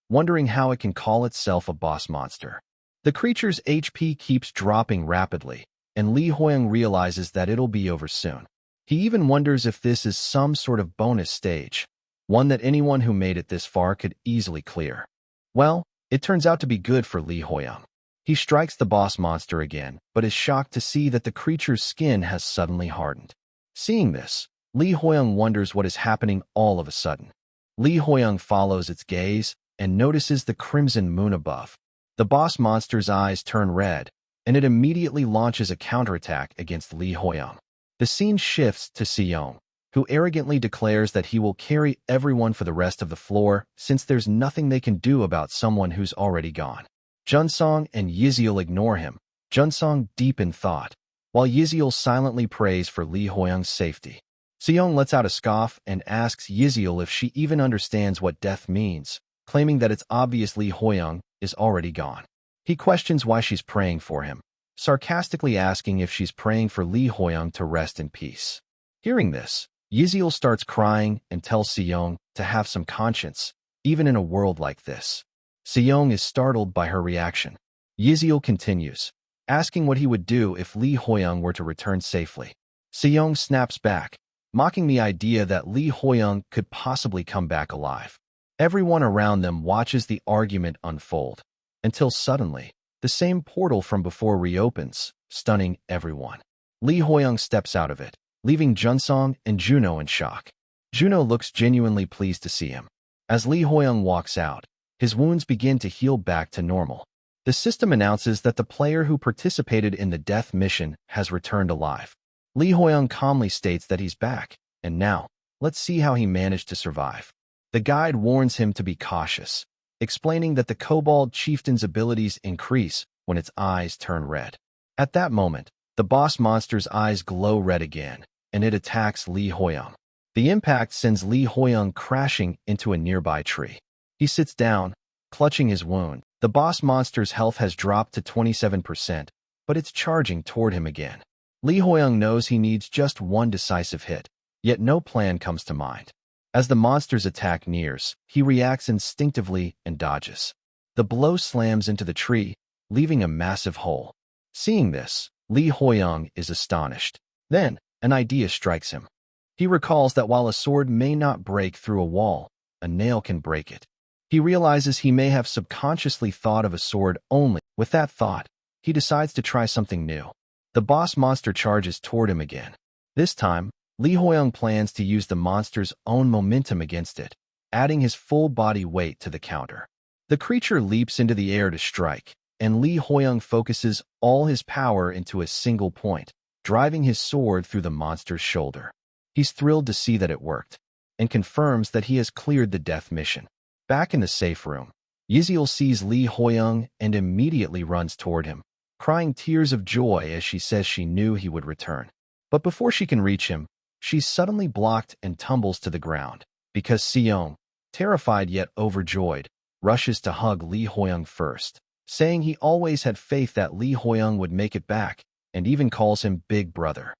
wondering how it can call itself a boss monster. The creature's HP keeps dropping rapidly, and Li Hoyong realizes that it'll be over soon. He even wonders if this is some sort of bonus stage, one that anyone who made it this far could easily clear. Well, it turns out to be good for Li Hoyong. He strikes the boss monster again, but is shocked to see that the creature's skin has suddenly hardened. Seeing this, Li Hoyong wonders what is happening all of a sudden. Li Hoyong follows its gaze and notices the crimson moon above. The boss monster's eyes turn red, and it immediately launches a counterattack against Li Hoyong. The scene shifts to Hoyong, who arrogantly declares that he will carry everyone for the rest of the floor since there's nothing they can do about someone who's already gone. Junsong and Yiziel ignore him, Junsong deep in thought, while Yiziel silently prays for Li Hoyong's safety. Hoyong lets out a scoff and asks Yiziel if she even understands what death means, claiming that it's obvious Li Hoyong is already gone. He questions why she's praying for him, sarcastically asking if she's praying for Li Hoyong to rest in peace. Hearing this, Yiziel starts crying and tells Hoyong to have some conscience, even in a world like this. Hoyong is startled by her reaction. Yiziel continues, asking what he would do if Li Hoyong were to return safely. Hoyong snaps back, mocking the idea that Li Hoyong could possibly come back alive. Everyone around them watches the argument unfold, until suddenly, the same portal from before reopens, stunning everyone. Li Hoyong steps out of it, leaving Junsong and Juno in shock. Juno looks genuinely pleased to see him. As Li Hoyong walks out, his wounds begin to heal back to normal. The system announces that the player who participated in the death mission has returned alive. Li Hoyong calmly states that he's back, and now, let's see how he managed to survive. The guide warns him to be cautious, explaining that the kobold chieftain's abilities increase when its eyes turn red. At that moment, the boss monster's eyes glow red again, and it attacks Li Hoyong. The impact sends Li Hoyong crashing into a nearby tree. He sits down, clutching his wound. The boss monster's health has dropped to 27%, but it's charging toward him again. Li Hoyong knows he needs just one decisive hit, yet no plan comes to mind. As the monster's attack nears, he reacts instinctively and dodges. The blow slams into the tree, leaving a massive hole. Seeing this, Li Hoyong is astonished. Then, an idea strikes him. He recalls that while a sword may not break through a wall, a nail can break it. He realizes he may have subconsciously thought of a sword only. With that thought, he decides to try something new. The boss monster charges toward him again. This time, Li Hoyong plans to use the monster's own momentum against it, adding his full body weight to the counter. The creature leaps into the air to strike, and Li Hoyong focuses all his power into a single point, driving his sword through the monster's shoulder. He's thrilled to see that it worked, and confirms that he has cleared the death mission. Back in the safe room, Yiziel sees Li Hoyong and immediately runs toward him, crying tears of joy as she says she knew he would return. But before she can reach him, she's suddenly blocked and tumbles to the ground, because Hoyong, terrified yet overjoyed, rushes to hug Li Hoyong first, saying he always had faith that Li Hoyong would make it back, and even calls him Big Brother.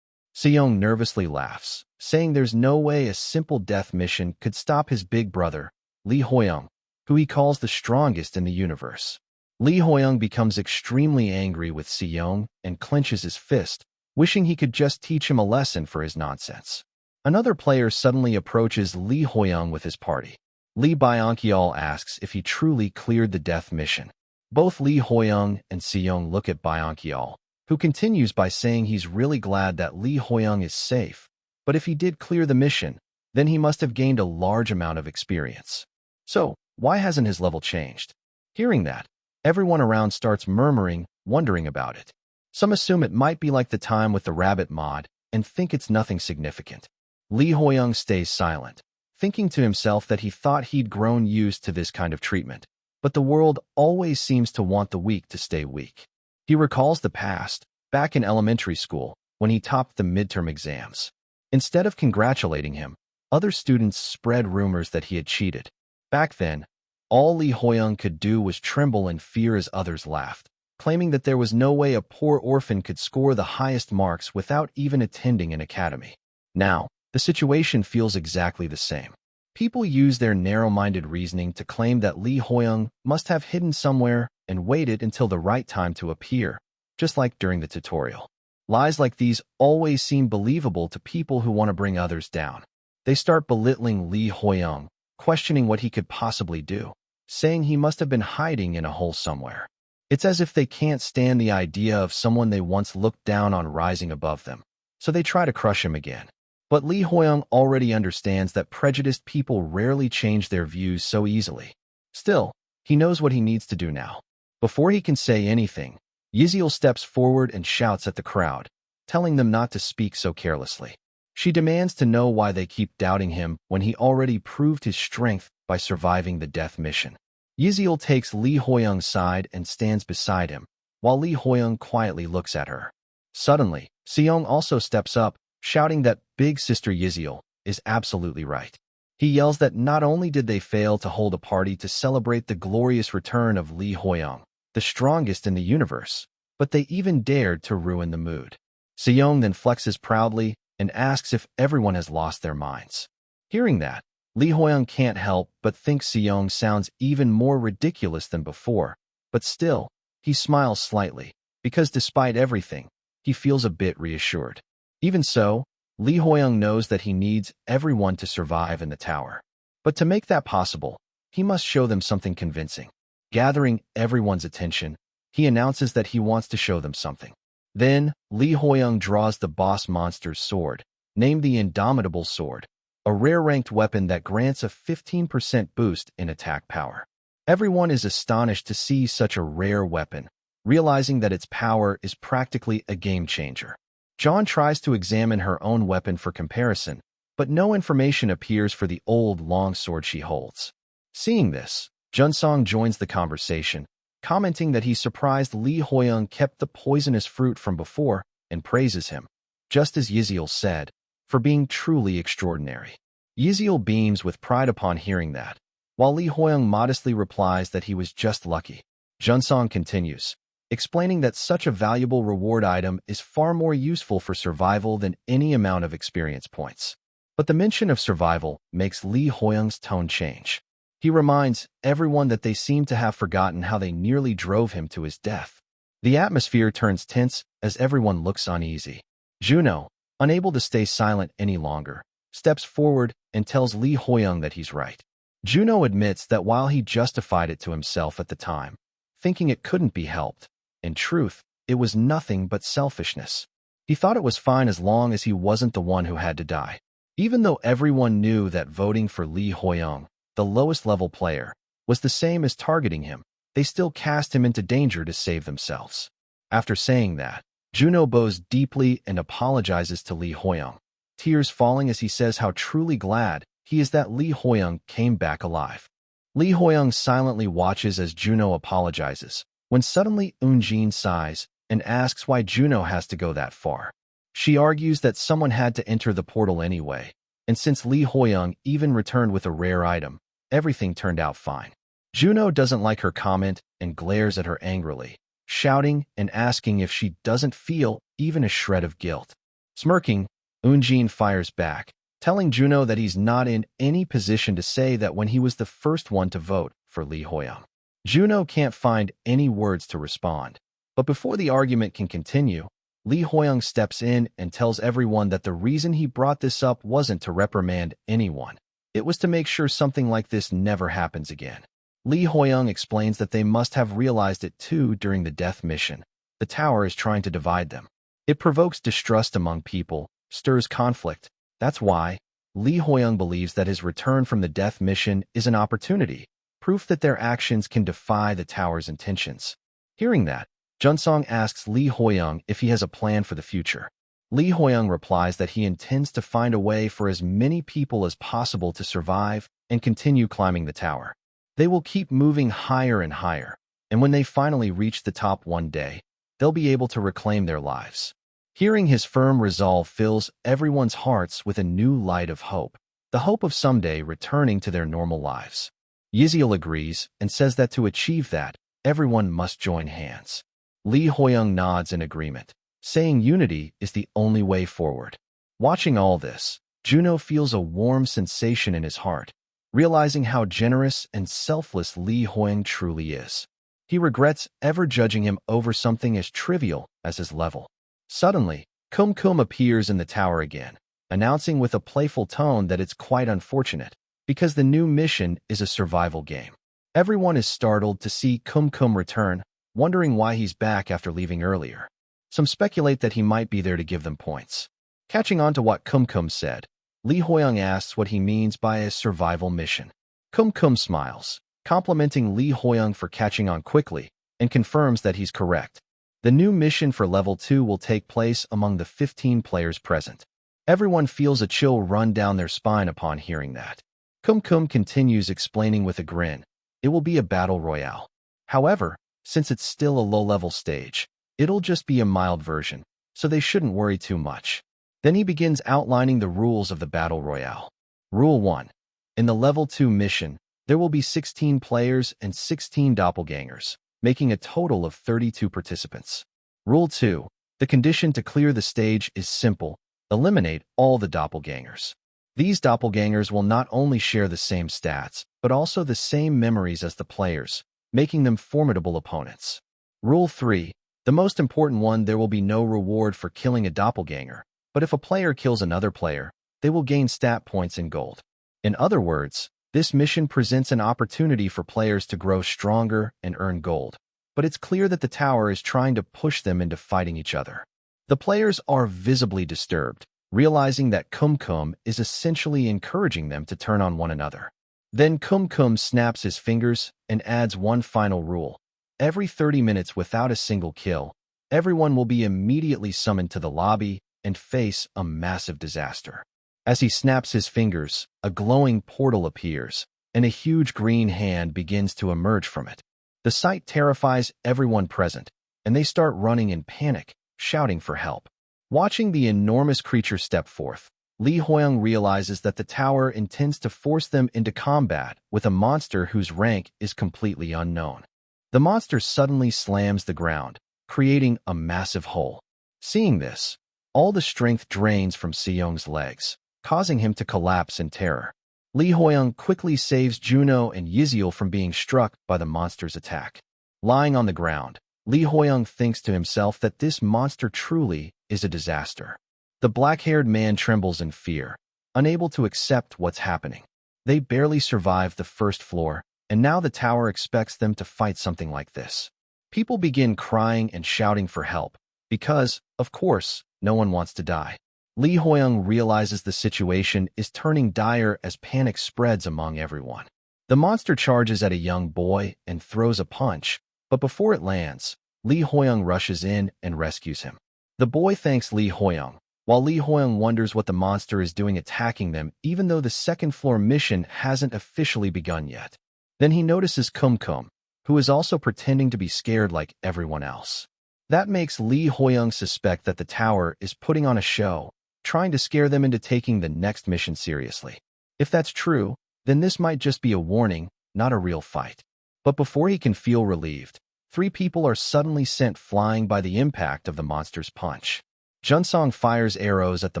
Hoyong nervously laughs, saying there's no way a simple death mission could stop his big brother, Li Hoyong, who he calls the strongest in the universe. Li Hoyong becomes extremely angry with Hoyong and clenches his fist, wishing he could just teach him a lesson for his nonsense. Another player suddenly approaches Li Hoyong with his party. Li Bianchial asks if he truly cleared the death mission. Both Li Hoyong and Hoyong look at Bianchial, who continues by saying he's really glad that Li Hoyong is safe, but if he did clear the mission, then he must have gained a large amount of experience. So, why hasn't his level changed? Hearing that, everyone around starts murmuring, wondering about it. Some assume it might be like the time with the rabbit mod and think it's nothing significant. Li Hoyong stays silent, thinking to himself that he thought he'd grown used to this kind of treatment, but the world always seems to want the weak to stay weak. He recalls the past, back in elementary school, when he topped the midterm exams. Instead of congratulating him, other students spread rumors that he had cheated. Back then, all Li Hoyong could do was tremble in fear as others laughed, claiming that there was no way a poor orphan could score the highest marks without even attending an academy. Now, the situation feels exactly the same. People use their narrow-minded reasoning to claim that Li Hoyong must have hidden somewhere and waited until the right time to appear, just like during the tutorial. Lies like these always seem believable to people who want to bring others down. They start belittling Li Hoyong, questioning what he could possibly do, saying he must have been hiding in a hole somewhere. It's as if they can't stand the idea of someone they once looked down on rising above them, so they try to crush him again. But Li Hoyong already understands that prejudiced people rarely change their views so easily. Still, he knows what he needs to do now. Before he can say anything, Yiziel steps forward and shouts at the crowd, telling them not to speak so carelessly. She demands to know why they keep doubting him when he already proved his strength by surviving the death mission. Yiziel takes Li Hoyong's side and stands beside him, while Li Hoyong quietly looks at her. Suddenly, Seong also steps up, shouting that big sister Yiziel is absolutely right. He yells that not only did they fail to hold a party to celebrate the glorious return of Li Hoyong, the strongest in the universe, but they even dared to ruin the mood. Seong then flexes proudly and asks if everyone has lost their minds. Hearing that, Li Hoyong can't help but think Seong sounds even more ridiculous than before, but still, he smiles slightly, because despite everything, he feels a bit reassured. Even so, Li Hoyong knows that he needs everyone to survive in the tower. But to make that possible, he must show them something convincing. Gathering everyone's attention, he announces that he wants to show them something. Then, Li Hoyong draws the boss monster's sword, named the Indomitable Sword, a rare-ranked weapon that grants a 15% boost in attack power. Everyone is astonished to see such a rare weapon, realizing that its power is practically a game-changer. John tries to examine her own weapon for comparison, but no information appears for the old long sword she holds. Seeing this, Junsong joins the conversation, commenting that he's surprised Li Hoyong kept the poisonous fruit from before and praises him, just as Yiziel said, for being truly extraordinary. Yiziel beams with pride upon hearing that, while Li Hoyong modestly replies that he was just lucky. Junsong continues, explaining that such a valuable reward item is far more useful for survival than any amount of experience points. But the mention of survival makes Li Hoyong's tone change. He reminds everyone that they seem to have forgotten how they nearly drove him to his death. The atmosphere turns tense as everyone looks uneasy. Juno, unable to stay silent any longer, steps forward and tells Li Hoyong that he's right. Juno admits that while he justified it to himself at the time, thinking it couldn't be helped, in truth, it was nothing but selfishness. He thought it was fine as long as he wasn't the one who had to die. Even though everyone knew that voting for Li Hoyong, the lowest level player, was the same as targeting him, they still cast him into danger to save themselves. After saying that, Juno bows deeply and apologizes to Li Hoyong, tears falling as he says how truly glad he is that Li Hoyong came back alive. Li Hoyong silently watches as Juno apologizes, when suddenly Eunjin sighs and asks why Juno has to go that far. She argues that someone had to enter the portal anyway, and since Li Hoyong even returned with a rare item, everything turned out fine. Juno doesn't like her comment and glares at her angrily, shouting and asking if she doesn't feel even a shred of guilt. Smirking, Eunjin fires back, telling Juno that he's not in any position to say that when he was the first one to vote for Li Hoyong. Juno can't find any words to respond, but before the argument can continue, Li Hoyong steps in and tells everyone that the reason he brought this up wasn't to reprimand anyone. It was to make sure something like this never happens again. Li Hoyong explains that they must have realized it too during the death mission, the tower is trying to divide them. It provokes distrust among people, stirs conflict. That's why Li Hoyong believes that his return from the death mission is an opportunity, proof that their actions can defy the tower's intentions. Hearing that, Junsong asks Li Hoyong if he has a plan for the future. Li Hoyong replies that he intends to find a way for as many people as possible to survive and continue climbing the tower. They will keep moving higher and higher, and when they finally reach the top one day, they'll be able to reclaim their lives. Hearing his firm resolve fills everyone's hearts with a new light of hope, the hope of someday returning to their normal lives. Yiziel agrees and says that to achieve that, everyone must join hands. Li Hoyong nods in agreement, saying unity is the only way forward. Watching all this, Juno feels a warm sensation in his heart, realizing how generous and selfless Li Hoyong truly is. He regrets ever judging him over something as trivial as his level. Suddenly, Kum Kum appears in the tower again, announcing with a playful tone that it's quite unfortunate, because the new mission is a survival game. Everyone is startled to see Kum Kum return, wondering why he's back after leaving earlier. Some speculate that he might be there to give them points. Catching on to what Kum Kum said, Li Hoyong asks what he means by a survival mission. Kum Kum smiles, complimenting Li Hoyong for catching on quickly, and confirms that he's correct. The new mission for Level 2 will take place among the 15 players present. Everyone feels a chill run down their spine upon hearing that. Kum Kum continues explaining with a grin, it will be a battle royale. However, since it's still a low-level stage, it'll just be a mild version, so they shouldn't worry too much. Then he begins outlining the rules of the battle royale. Rule 1. In the Level 2 mission, there will be 16 players and 16 doppelgangers, making a total of 32 participants. Rule 2. The condition to clear the stage is simple: eliminate all the doppelgangers. These doppelgangers will not only share the same stats, but also the same memories as the players, making them formidable opponents. Rule 3. The most important one: there will be no reward for killing a doppelganger, but if a player kills another player, they will gain stat points in gold. In other words, this mission presents an opportunity for players to grow stronger and earn gold, but it's clear that the tower is trying to push them into fighting each other. The players are visibly disturbed, realizing that Kum Kum is essentially encouraging them to turn on one another. Then Kum Kum snaps his fingers and adds one final rule. Every 30 minutes without a single kill, everyone will be immediately summoned to the lobby and face a massive disaster. As he snaps his fingers, a glowing portal appears, and a huge green hand begins to emerge from it. The sight terrifies everyone present, and they start running in panic, shouting for help. Watching the enormous creature step forth, Li Hoyong realizes that the tower intends to force them into combat with a monster whose rank is completely unknown. The monster suddenly slams the ground, creating a massive hole. Seeing this, all the strength drains from Seong's legs, causing him to collapse in terror. Li Hoyong quickly saves Juno and Yiziel from being struck by the monster's attack. Lying on the ground, Li Hoyong thinks to himself that this monster truly is a disaster. The black-haired man trembles in fear, unable to accept what's happening. They barely survived the first floor, and now the tower expects them to fight something like this. People begin crying and shouting for help, because, of course, no one wants to die. Li Hoyong realizes the situation is turning dire as panic spreads among everyone. The monster charges at a young boy and throws a punch, but before it lands, Li Hoyong rushes in and rescues him. The boy thanks Li Hoyong, while Li Hoyong wonders what the monster is doing attacking them even though the second-floor mission hasn't officially begun yet. Then he notices Kum Kum, who is also pretending to be scared like everyone else. That makes Li Hoyong suspect that the tower is putting on a show, trying to scare them into taking the next mission seriously. If that's true, then this might just be a warning, not a real fight. But before he can feel relieved, 3 people are suddenly sent flying by the impact of the monster's punch. Junsong fires arrows at the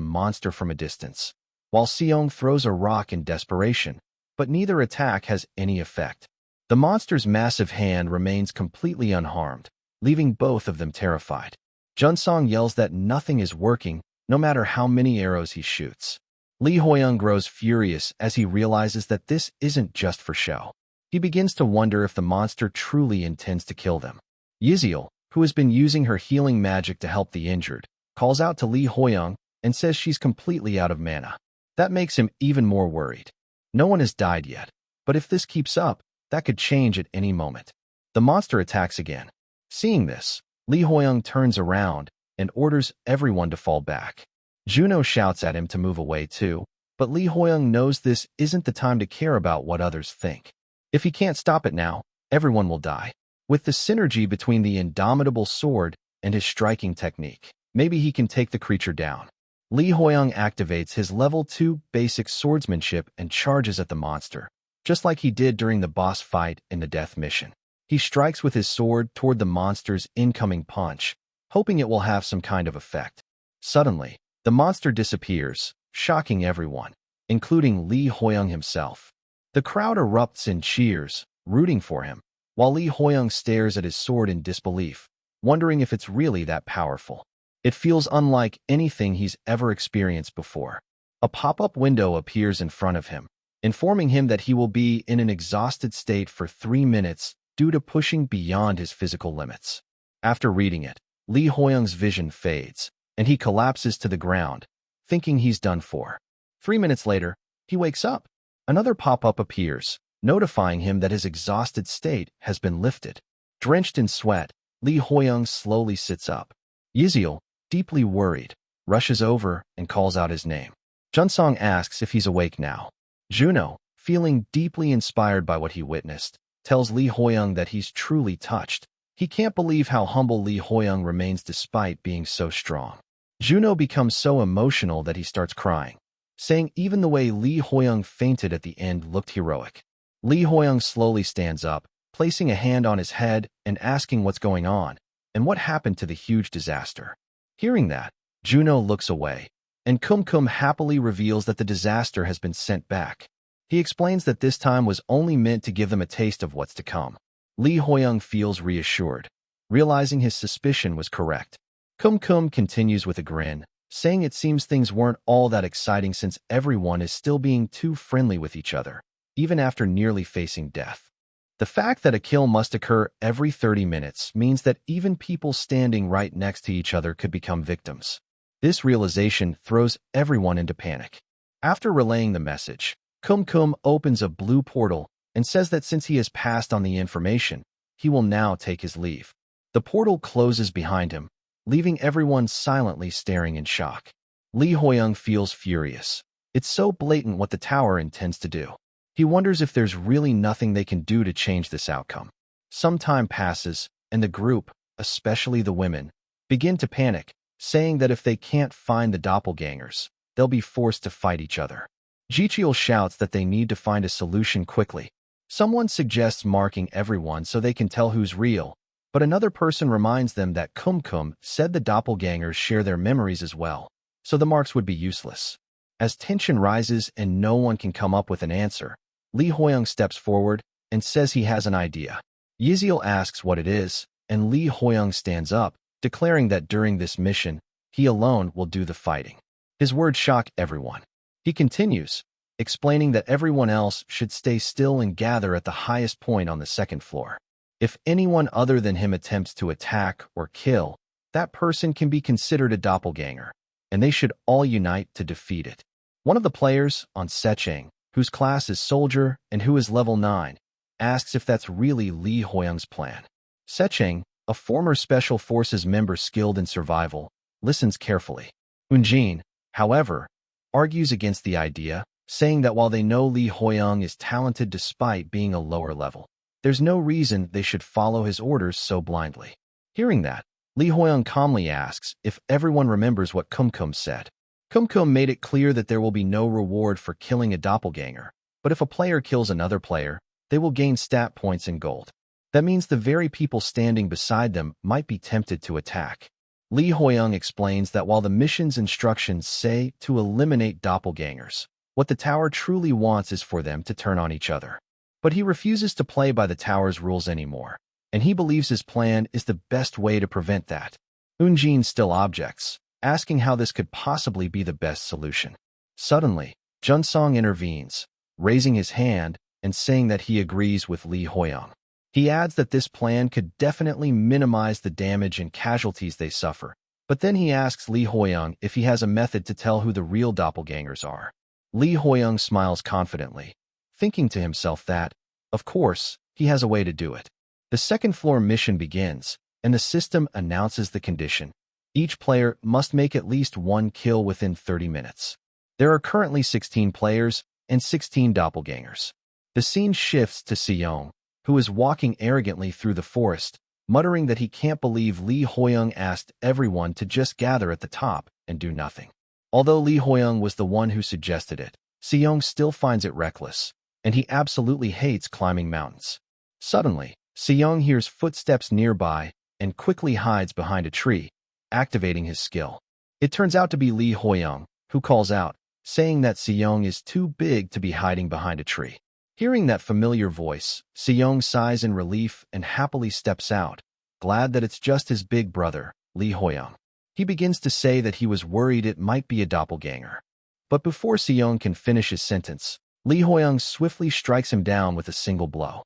monster from a distance, while Seong throws a rock in desperation, but neither attack has any effect. The monster's massive hand remains completely unharmed, leaving both of them terrified. Junsong yells that nothing is working, no matter how many arrows he shoots. Li Hoyong grows furious as he realizes that this isn't just for show. He begins to wonder if the monster truly intends to kill them. Yiziel, who has been using her healing magic to help the injured, calls out to Li Hoyong and says she's completely out of mana. That makes him even more worried. No one has died yet, but if this keeps up, that could change at any moment. The monster attacks again. Seeing this, Li Hoyong turns around and orders everyone to fall back. Juno shouts at him to move away too, but Li Hoyong knows this isn't the time to care about what others think. If he can't stop it now, everyone will die. With the synergy between the indomitable sword and his striking technique, maybe he can take the creature down. Li Hoyong activates his level 2 basic swordsmanship and charges at the monster, just like he did during the boss fight in the death mission. He strikes with his sword toward the monster's incoming punch, hoping it will have some kind of effect. Suddenly, the monster disappears, shocking everyone, including Li Hoyong himself. The crowd erupts in cheers, rooting for him, while Li Hoyong stares at his sword in disbelief, wondering if it's really that powerful. It feels unlike anything he's ever experienced before. A pop-up window appears in front of him, informing him that he will be in an exhausted state for 3 minutes due to pushing beyond his physical limits. After reading it, Li Hoyong's vision fades, and he collapses to the ground, thinking he's done for. 3 minutes later, he wakes up. Another pop-up appears, notifying him that his exhausted state has been lifted. Drenched in sweat, Li Hoyong slowly sits up. Yiziel, deeply worried, rushes over and calls out his name. Junsong asks if he's awake now. Juno, feeling deeply inspired by what he witnessed, tells Li Hoyong that he's truly touched. He can't believe how humble Li Hoyong remains despite being so strong. Juno becomes so emotional that he starts crying, saying even the way Li Hoyong fainted at the end looked heroic. Li Hoyong slowly stands up, placing a hand on his head and asking what's going on, and what happened to the huge disaster. Hearing that, Juno looks away, and Kum happily reveals that the disaster has been sent back. He explains that this time was only meant to give them a taste of what's to come. Li Hoyong feels reassured, realizing his suspicion was correct. Kum continues with a grin, saying it seems things weren't all that exciting since everyone is still being too friendly with each other, even after nearly facing death. The fact that a kill must occur every 30 minutes means that even people standing right next to each other could become victims. This realization throws everyone into panic. After relaying the message, Kum opens a blue portal and says that since he has passed on the information, he will now take his leave. The portal closes behind him, leaving everyone silently staring in shock. Li Hoyong feels furious. It's so blatant what the tower intends to do. He wonders if there's really nothing they can do to change this outcome. Some time passes, and the group, especially the women, begin to panic, saying that if they can't find the doppelgangers, they'll be forced to fight each other. Jichiel shouts that they need to find a solution quickly. Someone suggests marking everyone so they can tell who's real, but another person reminds them that Kum said the doppelgangers share their memories as well, so the marks would be useless. As tension rises and no one can come up with an answer, Li Hoyong steps forward and says he has an idea. Yiziel asks what it is, and Li Hoyong stands up, declaring that during this mission, he alone will do the fighting. His words shock everyone. He continues, explaining that everyone else should stay still and gather at the highest point on the second floor. If anyone other than him attempts to attack or kill, that person can be considered a doppelganger, and they should all unite to defeat it. One of the players, on Secheng, whose class is Soldier and who is level 9, asks if that's really Li Hoyong's plan. Secheng, a former Special Forces member skilled in survival, listens carefully. Unjin, however, argues against the idea, saying that while they know Li Hoyong is talented despite being a lower level, there's no reason they should follow his orders so blindly. Hearing that, Li Hoyong calmly asks if everyone remembers what Kum said. Kum made it clear that there will be no reward for killing a doppelganger, but if a player kills another player, they will gain stat points and gold. That means the very people standing beside them might be tempted to attack. Li Hoyong explains that while the mission's instructions say to eliminate doppelgangers, what the tower truly wants is for them to turn on each other. But he refuses to play by the tower's rules anymore, and he believes his plan is the best way to prevent that. Unjin still objects, asking how this could possibly be the best solution. Suddenly, Junsong intervenes, raising his hand and saying that he agrees with Li Hoyong. He adds that this plan could definitely minimize the damage and casualties they suffer. But then he asks Li Hoyong if he has a method to tell who the real doppelgangers are. Li Hoyong smiles confidently, thinking to himself that, of course, he has a way to do it. The second floor mission begins, and the system announces the condition. Each player must make at least one kill within 30 minutes. There are currently 16 players and 16 doppelgangers. The scene shifts to Hoyong, who is walking arrogantly through the forest, muttering that he can't believe Li Hoyong asked everyone to just gather at the top and do nothing. Although Li Hoyong was the one who suggested it, Hoyong still finds it reckless, and he absolutely hates climbing mountains. Suddenly, Hoyong hears footsteps nearby and quickly hides behind a tree, activating his skill. It turns out to be Li Hoyong, who calls out, saying that Hoyong is too big to be hiding behind a tree. Hearing that familiar voice, Hoyong sighs in relief and happily steps out, glad that it's just his big brother, Li Hoyong. He begins to say that he was worried it might be a doppelganger. But before Hoyong can finish his sentence, Li Hoyong swiftly strikes him down with a single blow.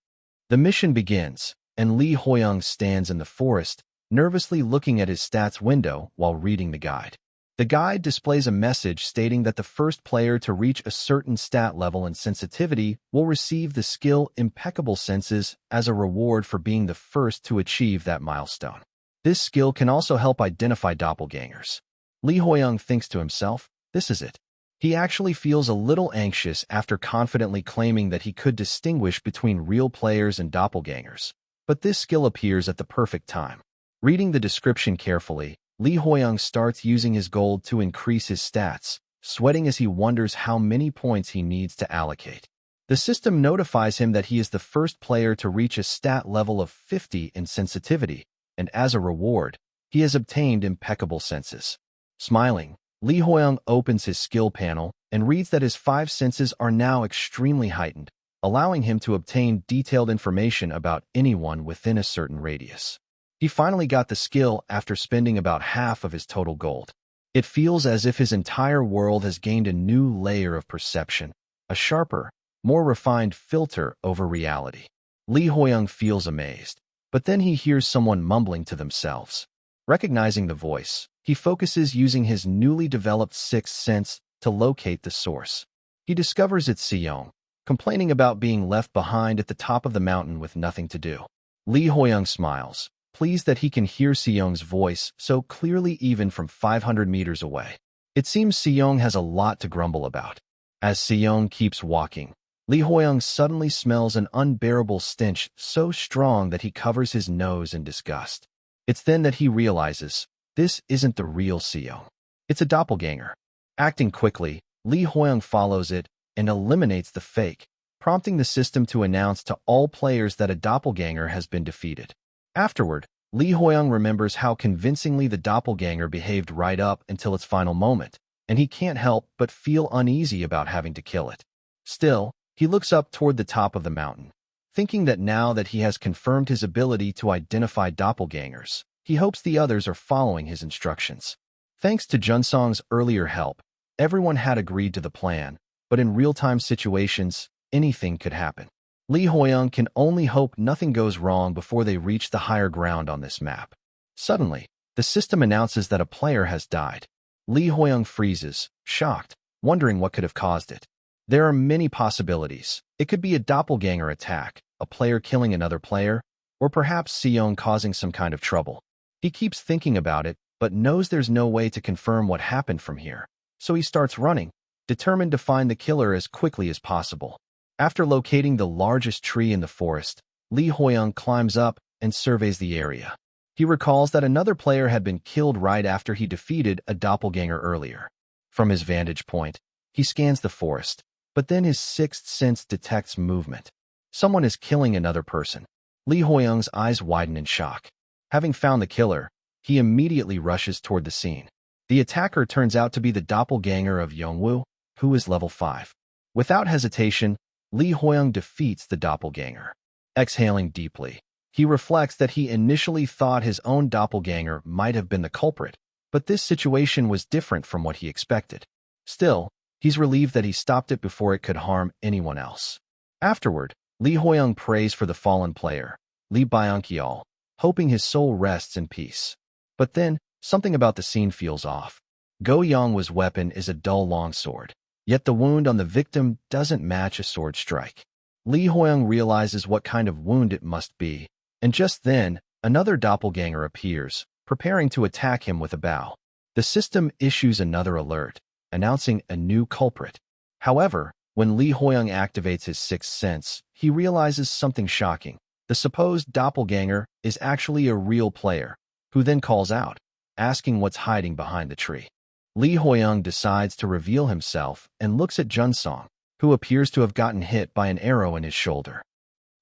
The mission begins, and Li Hoyong stands in the forest, nervously looking at his stats window while reading the guide. The guide displays a message stating that the first player to reach a certain stat level and sensitivity will receive the skill Impeccable Senses as a reward for being the first to achieve that milestone. This skill can also help identify doppelgangers. Li Hoyong thinks to himself, this is it. He actually feels a little anxious after confidently claiming that he could distinguish between real players and doppelgangers. But this skill appears at the perfect time. Reading the description carefully, Li Hoyong starts using his gold to increase his stats, sweating as he wonders how many points he needs to allocate. The system notifies him that he is the first player to reach a stat level of 50 in sensitivity, and as a reward, he has obtained Impeccable Senses. Smiling, Li Hoyong opens his skill panel and reads that his 5 senses are now extremely heightened, allowing him to obtain detailed information about anyone within a certain radius. He finally got the skill after spending about half of his total gold. It feels as if his entire world has gained a new layer of perception, a sharper, more refined filter over reality. Li Hoyong feels amazed, but then he hears someone mumbling to themselves. Recognizing the voice, he focuses using his newly developed sixth sense to locate the source. He discovers it's Hoyong, complaining about being left behind at the top of the mountain with nothing to do. Li Hoyong smiles, pleased that he can hear Hoyong's voice so clearly even from 500 meters away. It seems Hoyong has a lot to grumble about. As Hoyong keeps walking, Li Hoyong suddenly smells an unbearable stench so strong that he covers his nose in disgust. It's then that he realizes, this isn't the real Hoyong. It's a doppelganger. Acting quickly, Li Hoyong follows it and eliminates the fake, prompting the system to announce to all players that a doppelganger has been defeated. Afterward, Li Hoyong remembers how convincingly the doppelganger behaved right up until its final moment, and he can't help but feel uneasy about having to kill it. Still, he looks up toward the top of the mountain, thinking that now that he has confirmed his ability to identify doppelgangers, he hopes the others are following his instructions. Thanks to Junsong's earlier help, everyone had agreed to the plan, but in real-time situations, anything could happen. Li Hoyong can only hope nothing goes wrong before they reach the higher ground on this map. Suddenly, the system announces that a player has died. Li Hoyong freezes, shocked, wondering what could have caused it. There are many possibilities. It could be a doppelganger attack, a player killing another player, or perhaps Hoyong causing some kind of trouble. He keeps thinking about it, but knows there's no way to confirm what happened from here. So he starts running, determined to find the killer as quickly as possible. After locating the largest tree in the forest, Li Hoyong climbs up and surveys the area. He recalls that another player had been killed right after he defeated a doppelganger earlier. From his vantage point, he scans the forest, but then his sixth sense detects movement. Someone is killing another person. Li Hoyong's eyes widen in shock. Having found the killer, he immediately rushes toward the scene. The attacker turns out to be the doppelganger of Yongwu, who is level 5. Without hesitation, Li Hoyong defeats the doppelganger. Exhaling deeply, he reflects that he initially thought his own doppelganger might have been the culprit, but this situation was different from what he expected. Still, he's relieved that he stopped it before it could harm anyone else. Afterward, Li Hoyong prays for the fallen player, Li Byung-kyeol, hoping his soul rests in peace. But then, something about the scene feels off. Go Yong's weapon is a dull longsword, yet the wound on the victim doesn't match a sword strike. Li Hoyong realizes what kind of wound it must be, and just then, another doppelganger appears, preparing to attack him with a bow. The system issues another alert, announcing a new culprit. However, when Li Hoyong activates his sixth sense, he realizes something shocking. The supposed doppelganger is actually a real player, who then calls out, asking what's hiding behind the tree. Li Hoyong decides to reveal himself and looks at Junsong, who appears to have gotten hit by an arrow in his shoulder.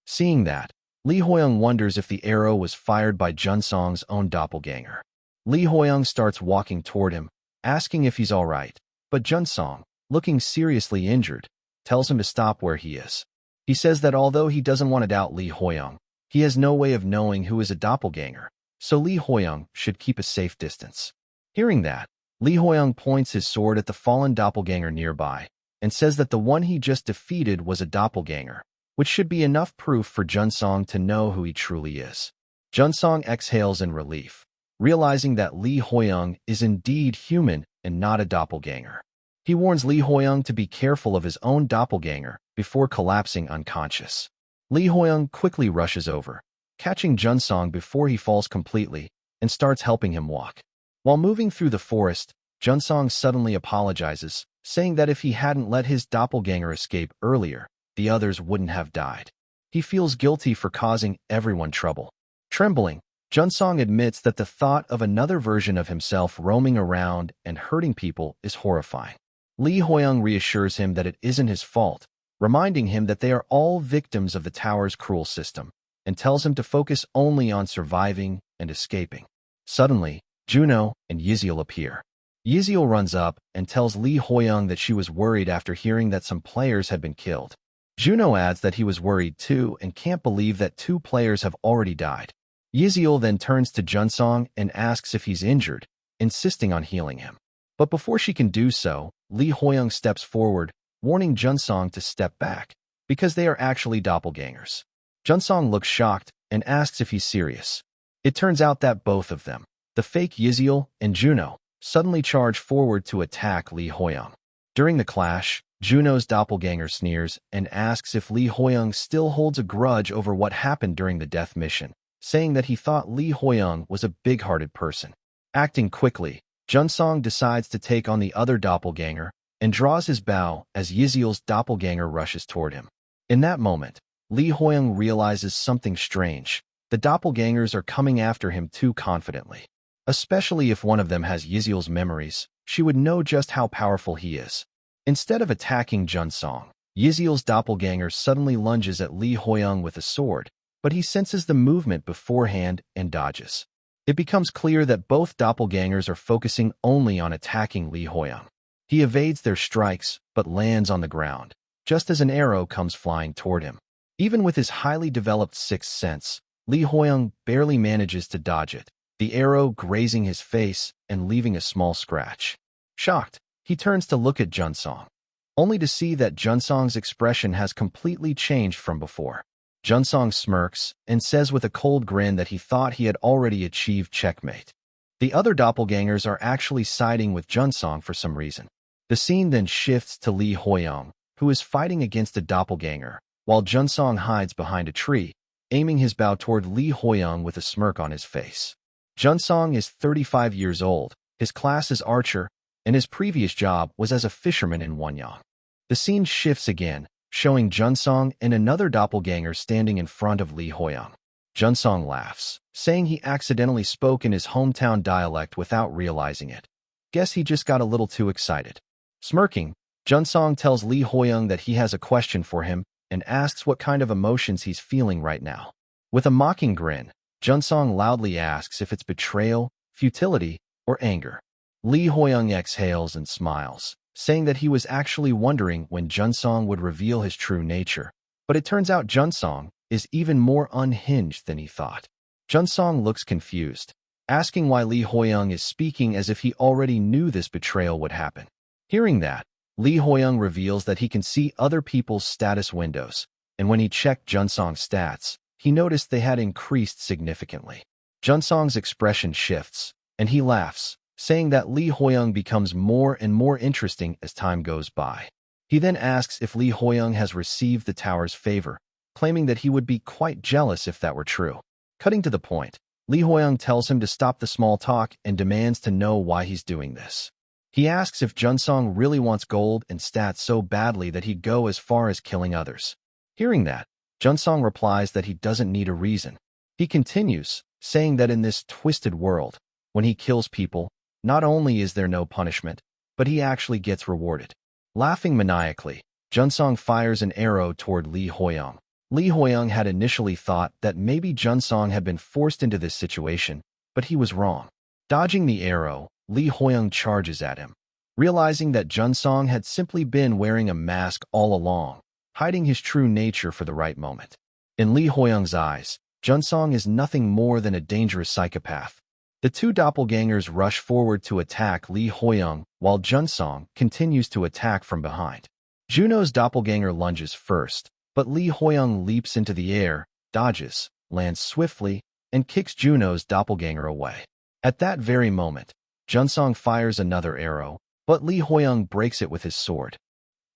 Seeing that, Li Hoyong wonders if the arrow was fired by Junsong's own doppelganger. Li Hoyong starts walking toward him, asking if he's all right, but Junsong, looking seriously injured, tells him to stop where he is. He says that although he doesn't want to doubt Li Hoyong, he has no way of knowing who is a doppelganger, so Li Hoyong should keep a safe distance. Hearing that, Li Hoyong points his sword at the fallen doppelganger nearby and says that the one he just defeated was a doppelganger, which should be enough proof for Junsong to know who he truly is. Junsong exhales in relief, realizing that Li Hoyong is indeed human and not a doppelganger. He warns Li Hoyong to be careful of his own doppelganger before collapsing unconscious. Li Hoyong quickly rushes over, catching Junsong before he falls completely, and starts helping him walk. While moving through the forest, Junsong suddenly apologizes, saying that if he hadn't let his doppelganger escape earlier, the others wouldn't have died. He feels guilty for causing everyone trouble. Trembling, Junsong admits that the thought of another version of himself roaming around and hurting people is horrifying. Li Hoyong reassures him that it isn't his fault, reminding him that they are all victims of the tower's cruel system, and tells him to focus only on surviving and escaping. Suddenly, Juno and Yiziel appear. Yiziel runs up and tells Li Hoyong that she was worried after hearing that some players had been killed. Juno adds that he was worried too and can't believe that 2 players have already died. Yiziel then turns to Junsong and asks if he's injured, insisting on healing him. But before she can do so, Li Hoyong steps forward, warning Junsong to step back, because they are actually doppelgangers. Junsong looks shocked and asks if he's serious. It turns out that both of them, the fake Yiziel and Juno, suddenly charge forward to attack Li Hoyong. During the clash, Juno's doppelganger sneers and asks if Li Hoyong still holds a grudge over what happened during the death mission, saying that he thought Li Hoyong was a big-hearted person. Acting quickly, Junsong decides to take on the other doppelganger and draws his bow as Yiziel's doppelganger rushes toward him. In that moment, Li Hoyong realizes something strange. The doppelgangers are coming after him too confidently. Especially if one of them has Yiziel's memories, she would know just how powerful he is. Instead of attacking Junsong, Yiziel's doppelganger suddenly lunges at Li Hoyong with a sword, but he senses the movement beforehand and dodges. It becomes clear that both doppelgangers are focusing only on attacking Li Hoyong. He evades their strikes, but lands on the ground, just as an arrow comes flying toward him. Even with his highly developed sixth sense, Li Hoyong barely manages to dodge it, the arrow grazing his face and leaving a small scratch. Shocked, he turns to look at Junsong, only to see that Junsong's expression has completely changed from before. Junsong smirks and says with a cold grin that he thought he had already achieved checkmate. The other doppelgangers are actually siding with Junsong for some reason. The scene then shifts to Li Hoyong, who is fighting against a doppelganger, while Junsong hides behind a tree, aiming his bow toward Li Hoyong with a smirk on his face. Junsong is 35 years old, his class is archer, and his previous job was as a fisherman in Hoyong. The scene shifts again, showing Junsong and another doppelganger standing in front of Li Hoyong. Junsong laughs, saying he accidentally spoke in his hometown dialect without realizing it. Guess he just got a little too excited. Smirking, Junsong tells Li Hoyong that he has a question for him and asks what kind of emotions he's feeling right now. With a mocking grin, Junsong loudly asks if it's betrayal, futility, or anger. Li Hoyong exhales and smiles, saying that he was actually wondering when Junsong would reveal his true nature. But it turns out Junsong is even more unhinged than he thought. Junsong looks confused, asking why Li Hoyong is speaking as if he already knew this betrayal would happen. Hearing that, Li Hoyong reveals that he can see other people's status windows, and when he checked Junsong's stats, he noticed they had increased significantly. Junsong's expression shifts, and he laughs, saying that Li Hoyong becomes more and more interesting as time goes by. He then asks if Li Hoyong has received the tower's favor, claiming that he would be quite jealous if that were true. Cutting to the point, Li Hoyong tells him to stop the small talk and demands to know why he's doing this. He asks if Junsong really wants gold and stats so badly that he'd go as far as killing others. Hearing that, Junsong replies that he doesn't need a reason. He continues, saying that in this twisted world, when he kills people, not only is there no punishment, but he actually gets rewarded. Laughing maniacally, Junsong fires an arrow toward Li Hoyong. Li Hoyong had initially thought that maybe Junsong had been forced into this situation, but he was wrong. Dodging the arrow, Li Hoyong charges at him. Realizing that Junsong had simply been wearing a mask all along, hiding his true nature for the right moment. In Li Hoyong's eyes, Junsong is nothing more than a dangerous psychopath. The two doppelgangers rush forward to attack Li Hoyong, while Junsong continues to attack from behind. Juno's doppelganger lunges first, but Li Hoyong leaps into the air, dodges, lands swiftly, and kicks Juno's doppelganger away. At that very moment, Junsong fires another arrow, but Li Hoyong breaks it with his sword,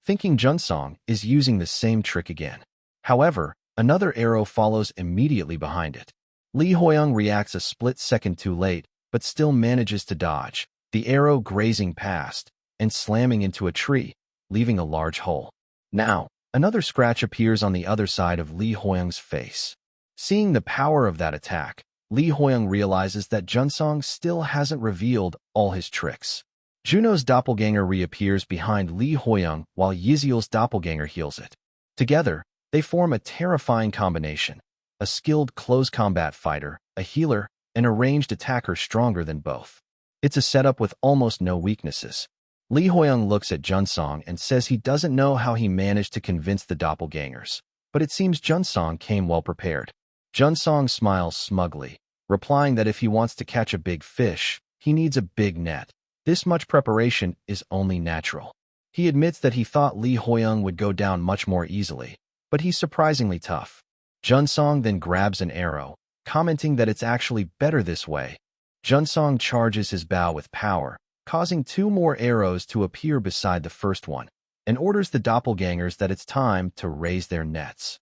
thinking Junsong is using the same trick again. However, another arrow follows immediately behind it. Li Hoyong reacts a split second too late, but still manages to dodge, the arrow grazing past and slamming into a tree, leaving a large hole. Now, another scratch appears on the other side of Li Hoyong's face. Seeing the power of that attack, Li Hoyong realizes that Junsong still hasn't revealed all his tricks. Juno's doppelganger reappears behind Li Hoyong while Yiziel's doppelganger heals it. Together, they form a terrifying combination. A skilled close combat fighter, a healer, and a ranged attacker stronger than both. It's a setup with almost no weaknesses. Li Hoyong looks at Junsong and says he doesn't know how he managed to convince the doppelgangers, but it seems Junsong came well prepared. Junsong smiles smugly, replying that if he wants to catch a big fish, he needs a big net. This much preparation is only natural. He admits that he thought Li Hoyong would go down much more easily, but he's surprisingly tough. Junsong then grabs an arrow, commenting that it's actually better this way. Junsong charges his bow with power, causing two more arrows to appear beside the first one, and orders the doppelgangers that it's time to raise their nets.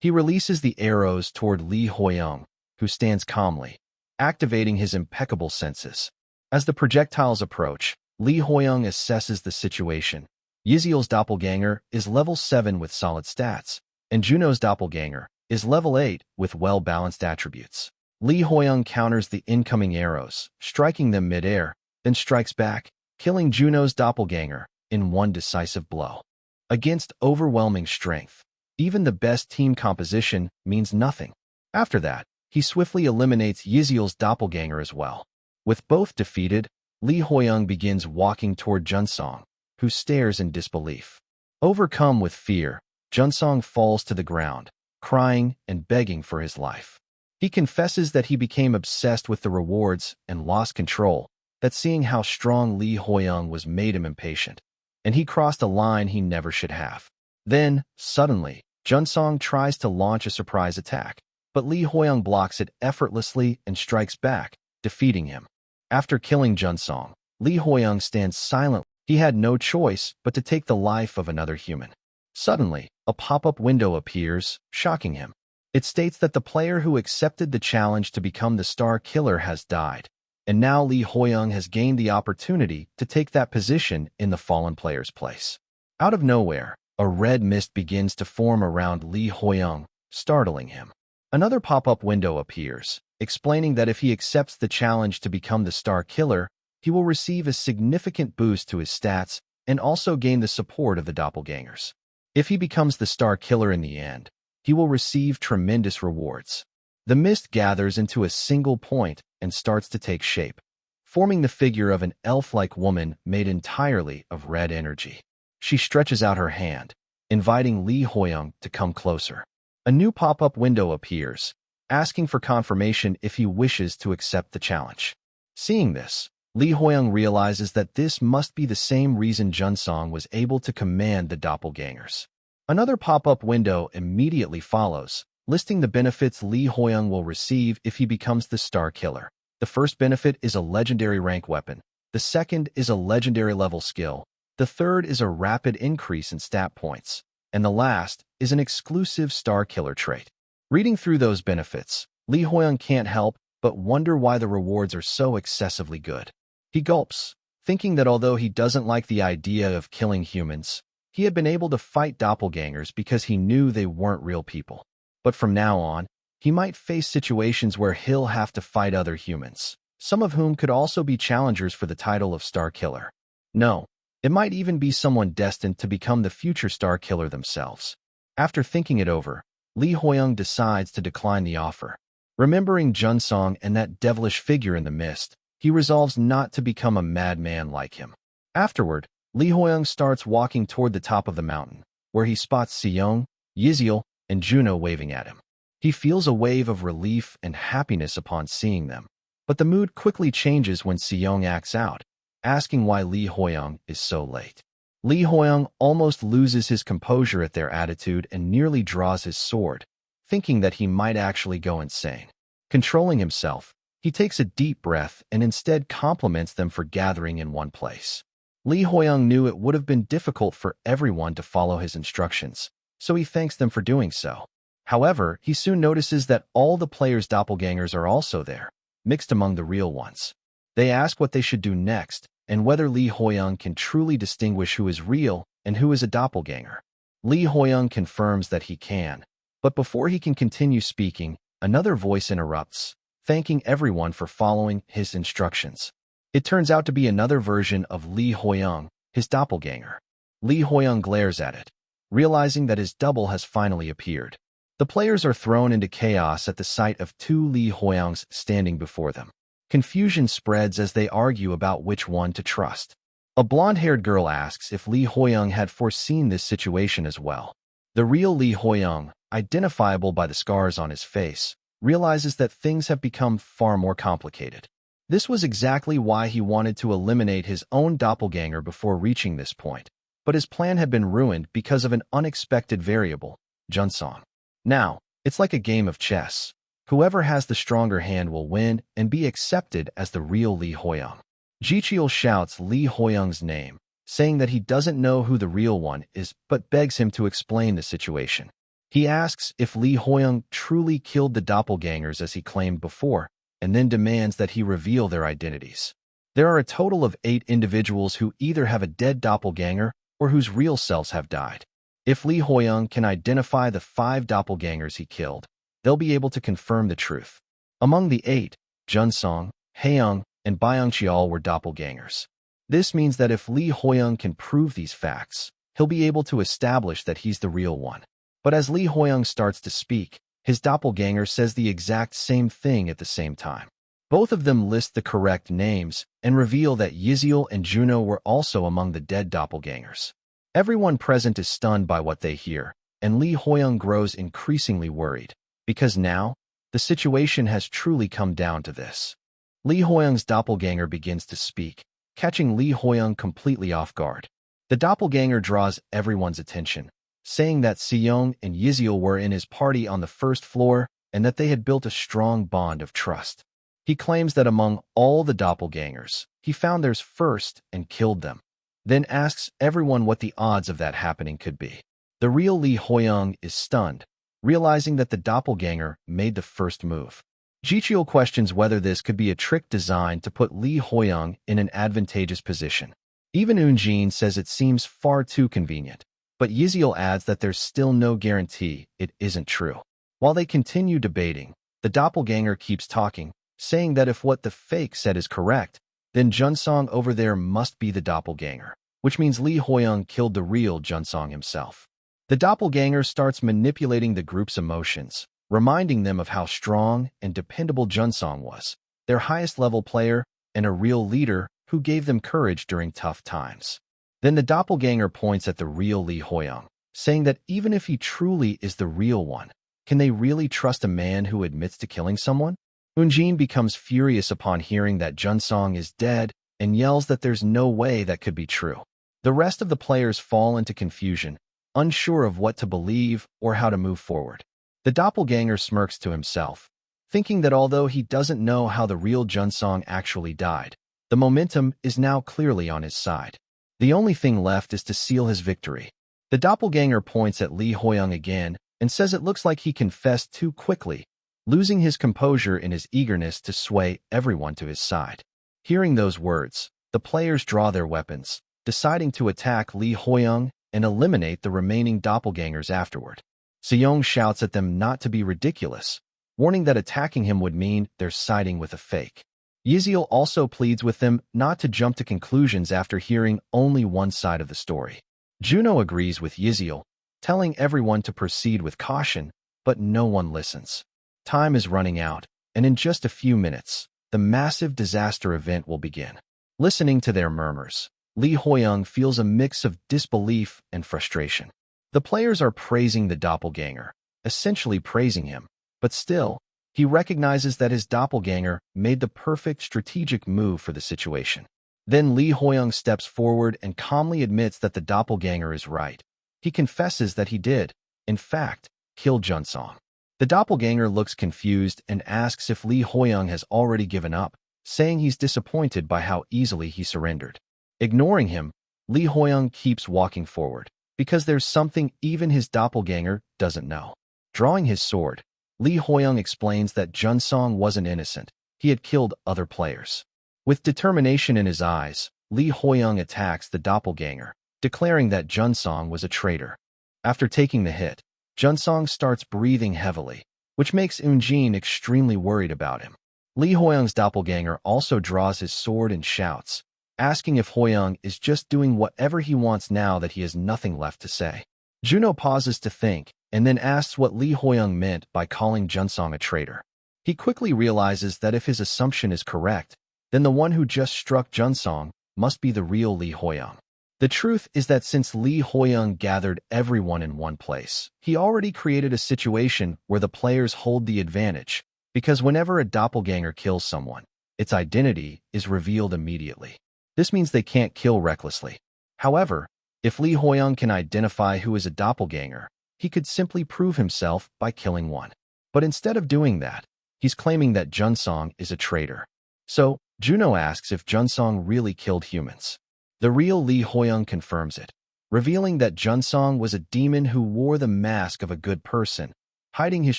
He releases the arrows toward Li Hoyong, who stands calmly, activating his impeccable senses. As the projectiles approach, Li Hoyong assesses the situation. Yiziel's doppelganger is level 7 with solid stats, and Juno's doppelganger is level 8 with well-balanced attributes. Li Hoyong counters the incoming arrows, striking them mid-air, then strikes back, killing Juno's doppelganger in one decisive blow. Against overwhelming strength, even the best team composition means nothing. After that, he swiftly eliminates Yiziel's doppelganger as well. With both defeated, Li Hoyong begins walking toward Junsong, who stares in disbelief. Overcome with fear, Junsong falls to the ground, crying and begging for his life. He confesses that he became obsessed with the rewards and lost control, that seeing how strong Li Hoyong was made him impatient, and he crossed a line he never should have. Then, suddenly, Junsong tries to launch a surprise attack, but Li Hoyong blocks it effortlessly and strikes back, defeating him. After killing Junsong, Li Hoyong stands silent. He had no choice but to take the life of another human. Suddenly, a pop-up window appears, shocking him. It states that the player who accepted the challenge to become the star killer has died, and now Li Hoyong has gained the opportunity to take that position in the fallen player's place. Out of nowhere, a red mist begins to form around Li Hoyong, startling him. Another pop-up window appears, explaining that if he accepts the challenge to become the star killer, he will receive a significant boost to his stats and also gain the support of the doppelgangers. If he becomes the star killer in the end, he will receive tremendous rewards. The mist gathers into a single point and starts to take shape, forming the figure of an elf-like woman made entirely of red energy. She stretches out her hand, inviting Li Hoyong to come closer. A new pop-up window appears, asking for confirmation if he wishes to accept the challenge. Seeing this, Li Hoyong realizes that this must be the same reason Junsong was able to command the doppelgangers. Another pop-up window immediately follows, listing the benefits Li Hoyong will receive if he becomes the star killer. The first benefit is a legendary rank weapon. The second is a legendary level skill. The third is a rapid increase in stat points. And the last is an exclusive star killer trait. Reading through those benefits, Li Hoyong can't help but wonder why the rewards are so excessively good. He gulps, thinking that although he doesn't like the idea of killing humans, he had been able to fight doppelgangers because he knew they weren't real people. But from now on, he might face situations where he'll have to fight other humans, some of whom could also be challengers for the title of Star Killer. No, it might even be someone destined to become the future Star Killer themselves. After thinking it over, Li Hoyong decides to decline the offer. Remembering Junsong and that devilish figure in the mist, he resolves not to become a madman like him. Afterward, Li Hoyong starts walking toward the top of the mountain, where he spots Hoyong, Yiziel, and Juno waving at him. He feels a wave of relief and happiness upon seeing them, but the mood quickly changes when Hoyong acts out, asking why Li Hoyong is so late. Li Hoyong almost loses his composure at their attitude and nearly draws his sword, thinking that he might actually go insane. Controlling himself, he takes a deep breath and instead compliments them for gathering in one place. Li Hoyong knew it would have been difficult for everyone to follow his instructions, so he thanks them for doing so. However, he soon notices that all the players' doppelgangers are also there, mixed among the real ones. They ask what they should do next, and whether Li Hoyong can truly distinguish who is real and who is a doppelganger. Li Hoyong confirms that he can, but before he can continue speaking, another voice interrupts, thanking everyone for following his instructions. It turns out to be another version of Li Hoyong, his doppelganger. Li Hoyong glares at it, realizing that his double has finally appeared. The players are thrown into chaos at the sight of two Li Hoyongs standing before them. Confusion spreads as they argue about which one to trust. A blonde-haired girl asks if Li Hoyong had foreseen this situation as well. The real Li Hoyong, identifiable by the scars on his face, realizes that things have become far more complicated. This was exactly why he wanted to eliminate his own doppelganger before reaching this point, but his plan had been ruined because of an unexpected variable, Junsong. Now, it's like a game of chess. Whoever has the stronger hand will win and be accepted as the real Li Hoyong. Jiqiel shouts Li Hoyong's name, saying that he doesn't know who the real one is but begs him to explain the situation. He asks if Li Hoyong truly killed the doppelgangers as he claimed before, and then demands that he reveal their identities. There are a total of 8 individuals who either have a dead doppelganger or whose real selves have died. If Li Hoyong can identify the 5 doppelgangers he killed, they'll be able to confirm the truth. Among the 8, Junsong, Hoyong, and Byungcheol were doppelgangers. This means that if Li Hoyong can prove these facts, he'll be able to establish that he's the real one. But as Li Hoyong starts to speak, his doppelganger says the exact same thing at the same time. Both of them list the correct names and reveal that Yiziel and Juno were also among the dead doppelgangers. Everyone present is stunned by what they hear, and Li Hoyong grows increasingly worried, because now, the situation has truly come down to this. Li Hoyong's doppelganger begins to speak, catching Li Hoyong completely off guard. The doppelganger draws everyone's attention, saying that Hoyong and Yiziel were in his party on the first floor and that they had built a strong bond of trust. He claims that among all the doppelgangers, he found theirs first and killed them, then asks everyone what the odds of that happening could be. The real Li Hoyong is stunned, realizing that the doppelganger made the first move. Jiqiel questions whether this could be a trick designed to put Li Hoyong in an advantageous position. Even Eunjin says it seems far too convenient, but Yiziel adds that there's still no guarantee it isn't true. While they continue debating, the doppelganger keeps talking, saying that if what the fake said is correct, then Junsong over there must be the doppelganger, which means Li Hoyong killed the real Junsong himself. The doppelganger starts manipulating the group's emotions, reminding them of how strong and dependable Junsong was, their highest-level player and a real leader who gave them courage during tough times. Then the doppelganger points at the real Li Hoyong, saying that even if he truly is the real one, can they really trust a man who admits to killing someone? Eunjin becomes furious upon hearing that Junsong is dead and yells that there's no way that could be true. The rest of the players fall into confusion, unsure of what to believe or how to move forward. The doppelganger smirks to himself, thinking that although he doesn't know how the real Junsong actually died, the momentum is now clearly on his side. The only thing left is to seal his victory. The doppelganger points at Li Hoyong again and says it looks like he confessed too quickly, losing his composure in his eagerness to sway everyone to his side. Hearing those words, the players draw their weapons, deciding to attack Li Hoyong and eliminate the remaining doppelgangers afterward. Hoyong shouts at them not to be ridiculous, warning that attacking him would mean they're siding with a fake. Yiziel also pleads with them not to jump to conclusions after hearing only one side of the story. Juno agrees with Yiziel, telling everyone to proceed with caution, but no one listens. Time is running out, and in just a few minutes, the massive disaster event will begin. Listening to their murmurs, Li Hoyong feels a mix of disbelief and frustration. The players are praising the doppelganger, essentially praising him, but still, he recognizes that his doppelganger made the perfect strategic move for the situation. Then Li Hoyong steps forward and calmly admits that the doppelganger is right. He confesses that he did, in fact, kill Junsong. The doppelganger looks confused and asks if Li Hoyong has already given up, saying he's disappointed by how easily he surrendered. Ignoring him, Li Hoyong keeps walking forward, because there's something even his doppelganger doesn't know. Drawing his sword, Li Hoyong explains that Junsong wasn't innocent, he had killed other players. With determination in his eyes, Li Hoyong attacks the doppelganger, declaring that Junsong was a traitor. After taking the hit, Junsong starts breathing heavily, which makes Eunjin extremely worried about him. Li Hoyong's doppelganger also draws his sword and shouts, asking if Hoyong is just doing whatever he wants now that he has nothing left to say. Juno pauses to think, and then asks what Li Hoyong meant by calling Junsong a traitor. He quickly realizes that if his assumption is correct, then the one who just struck Junsong must be the real Li Hoyong. The truth is that since Li Hoyong gathered everyone in one place, he already created a situation where the players hold the advantage, because whenever a doppelganger kills someone, its identity is revealed immediately. This means they can't kill recklessly. However, if Li Hoyong can identify who is a doppelganger, he could simply prove himself by killing one. But instead of doing that, he's claiming that Junsong is a traitor. So, Juno asks if Junsong really killed humans. The real Li Hoyong confirms it, revealing that Junsong was a demon who wore the mask of a good person, hiding his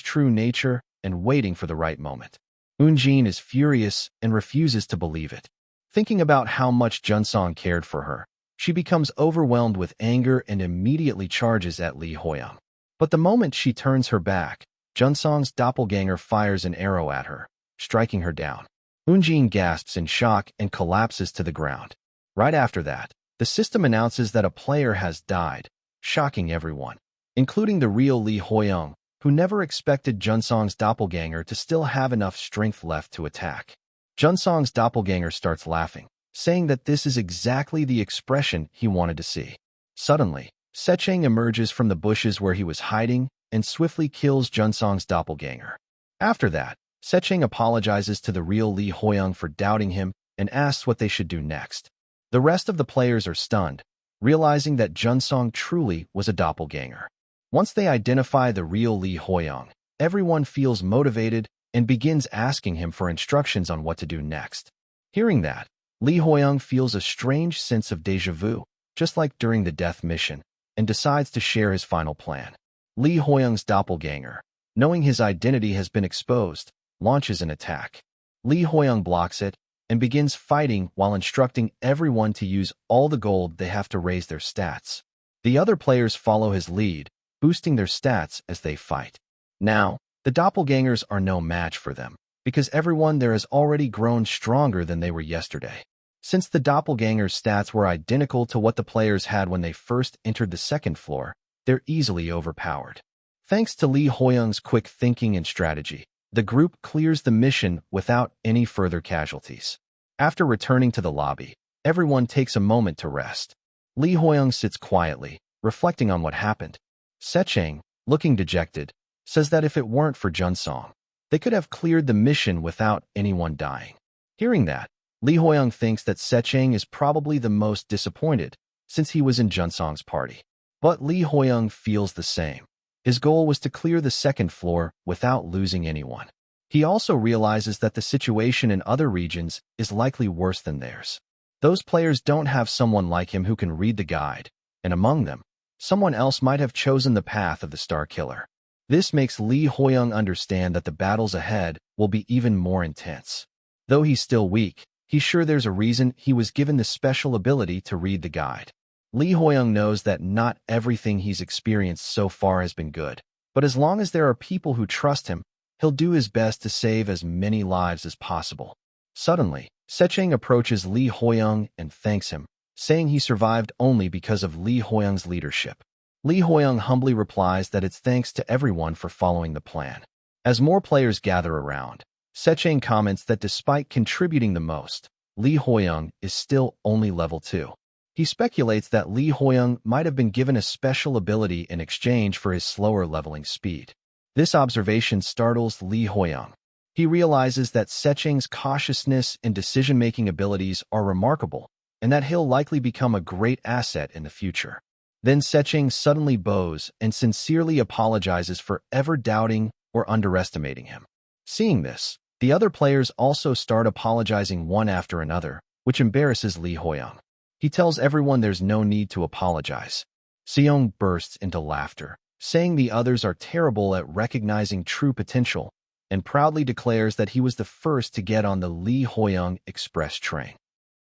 true nature and waiting for the right moment. Eunjin is furious and refuses to believe it. Thinking about how much Junsong cared for her, she becomes overwhelmed with anger and immediately charges at Li Hoyong. But the moment she turns her back, Junsong's doppelganger fires an arrow at her, striking her down. Eunjin gasps in shock and collapses to the ground. Right after that, the system announces that a player has died, shocking everyone, including the real Li Hoyong, who never expected Junsong's doppelganger to still have enough strength left to attack. Junsong's doppelganger starts laughing, saying that this is exactly the expression he wanted to see. Suddenly, Secheng emerges from the bushes where he was hiding and swiftly kills Junsong's doppelganger. After that, Secheng apologizes to the real Li Hoyong for doubting him and asks what they should do next. The rest of the players are stunned, realizing that Junsong truly was a doppelganger. Once they identify the real Li Hoyong, everyone feels motivated and begins asking him for instructions on what to do next. Hearing that, Li Hoyong feels a strange sense of déjà vu, just like during the death mission, and decides to share his final plan. Li Hoyong's doppelganger, knowing his identity has been exposed, launches an attack. Li Hoyong blocks it and begins fighting while instructing everyone to use all the gold they have to raise their stats. The other players follow his lead, boosting their stats as they fight. Now, the doppelgangers are no match for them, because everyone there has already grown stronger than they were yesterday. Since the doppelgangers' stats were identical to what the players had when they first entered the second floor, they're easily overpowered. Thanks to Li Hoyong's quick thinking and strategy, the group clears the mission without any further casualties. After returning to the lobby, everyone takes a moment to rest. Li Hoyong sits quietly, reflecting on what happened. Secheng, looking dejected, says that if it weren't for Junsong, they could have cleared the mission without anyone dying. Hearing that, Li Hoyong thinks that Secheng is probably the most disappointed, since he was in Junsong's party. But Li Hoyong feels the same. His goal was to clear the second floor without losing anyone. He also realizes that the situation in other regions is likely worse than theirs. Those players don't have someone like him who can read the guide, and among them, someone else might have chosen the path of the Star Killer. This makes Li Hoyong understand that the battles ahead will be even more intense. Though he's still weak, he's sure there's a reason he was given the special ability to read the guide. Li Hoyong knows that not everything he's experienced so far has been good, but as long as there are people who trust him, he'll do his best to save as many lives as possible. Suddenly, Secheng approaches Li Hoyong and thanks him, saying he survived only because of Li Hoyong's leadership. Li Hoyong humbly replies that it's thanks to everyone for following the plan. As more players gather around, Secheng comments that despite contributing the most, Li Hoyong is still only level 2. He speculates that Li Hoyong might have been given a special ability in exchange for his slower leveling speed. This observation startles Li Hoyong. He realizes that Secheng's cautiousness and decision-making abilities are remarkable, and that he'll likely become a great asset in the future. Then Secheng suddenly bows and sincerely apologizes for ever doubting or underestimating him. Seeing this, the other players also start apologizing one after another, which embarrasses Li Hoyong. He tells everyone there's no need to apologize. Seong bursts into laughter, saying the others are terrible at recognizing true potential, and proudly declares that he was the first to get on the Li Hoyong express train.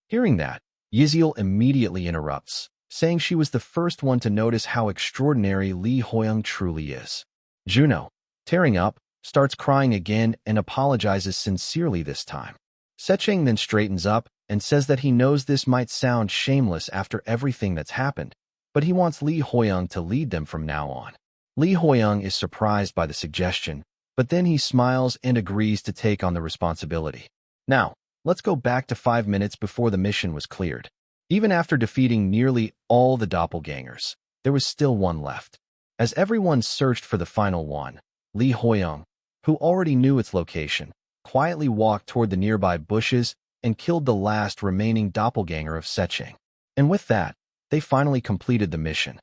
Hearing that, Yiziel immediately interrupts, saying she was the first one to notice how extraordinary Li Hoyong truly is. Juno, tearing up, starts crying again and apologizes sincerely this time. Secheng then straightens up and says that he knows this might sound shameless after everything that's happened, but he wants Li Hoyong to lead them from now on. Li Hoyong is surprised by the suggestion, but then he smiles and agrees to take on the responsibility. Now, let's go back to 5 minutes before the mission was cleared. Even after defeating nearly all the doppelgangers, there was still one left. As everyone searched for the final one, Li Hoyong, who already knew its location, quietly walked toward the nearby bushes and killed the last remaining doppelganger of Secheng. And with that, they finally completed the mission.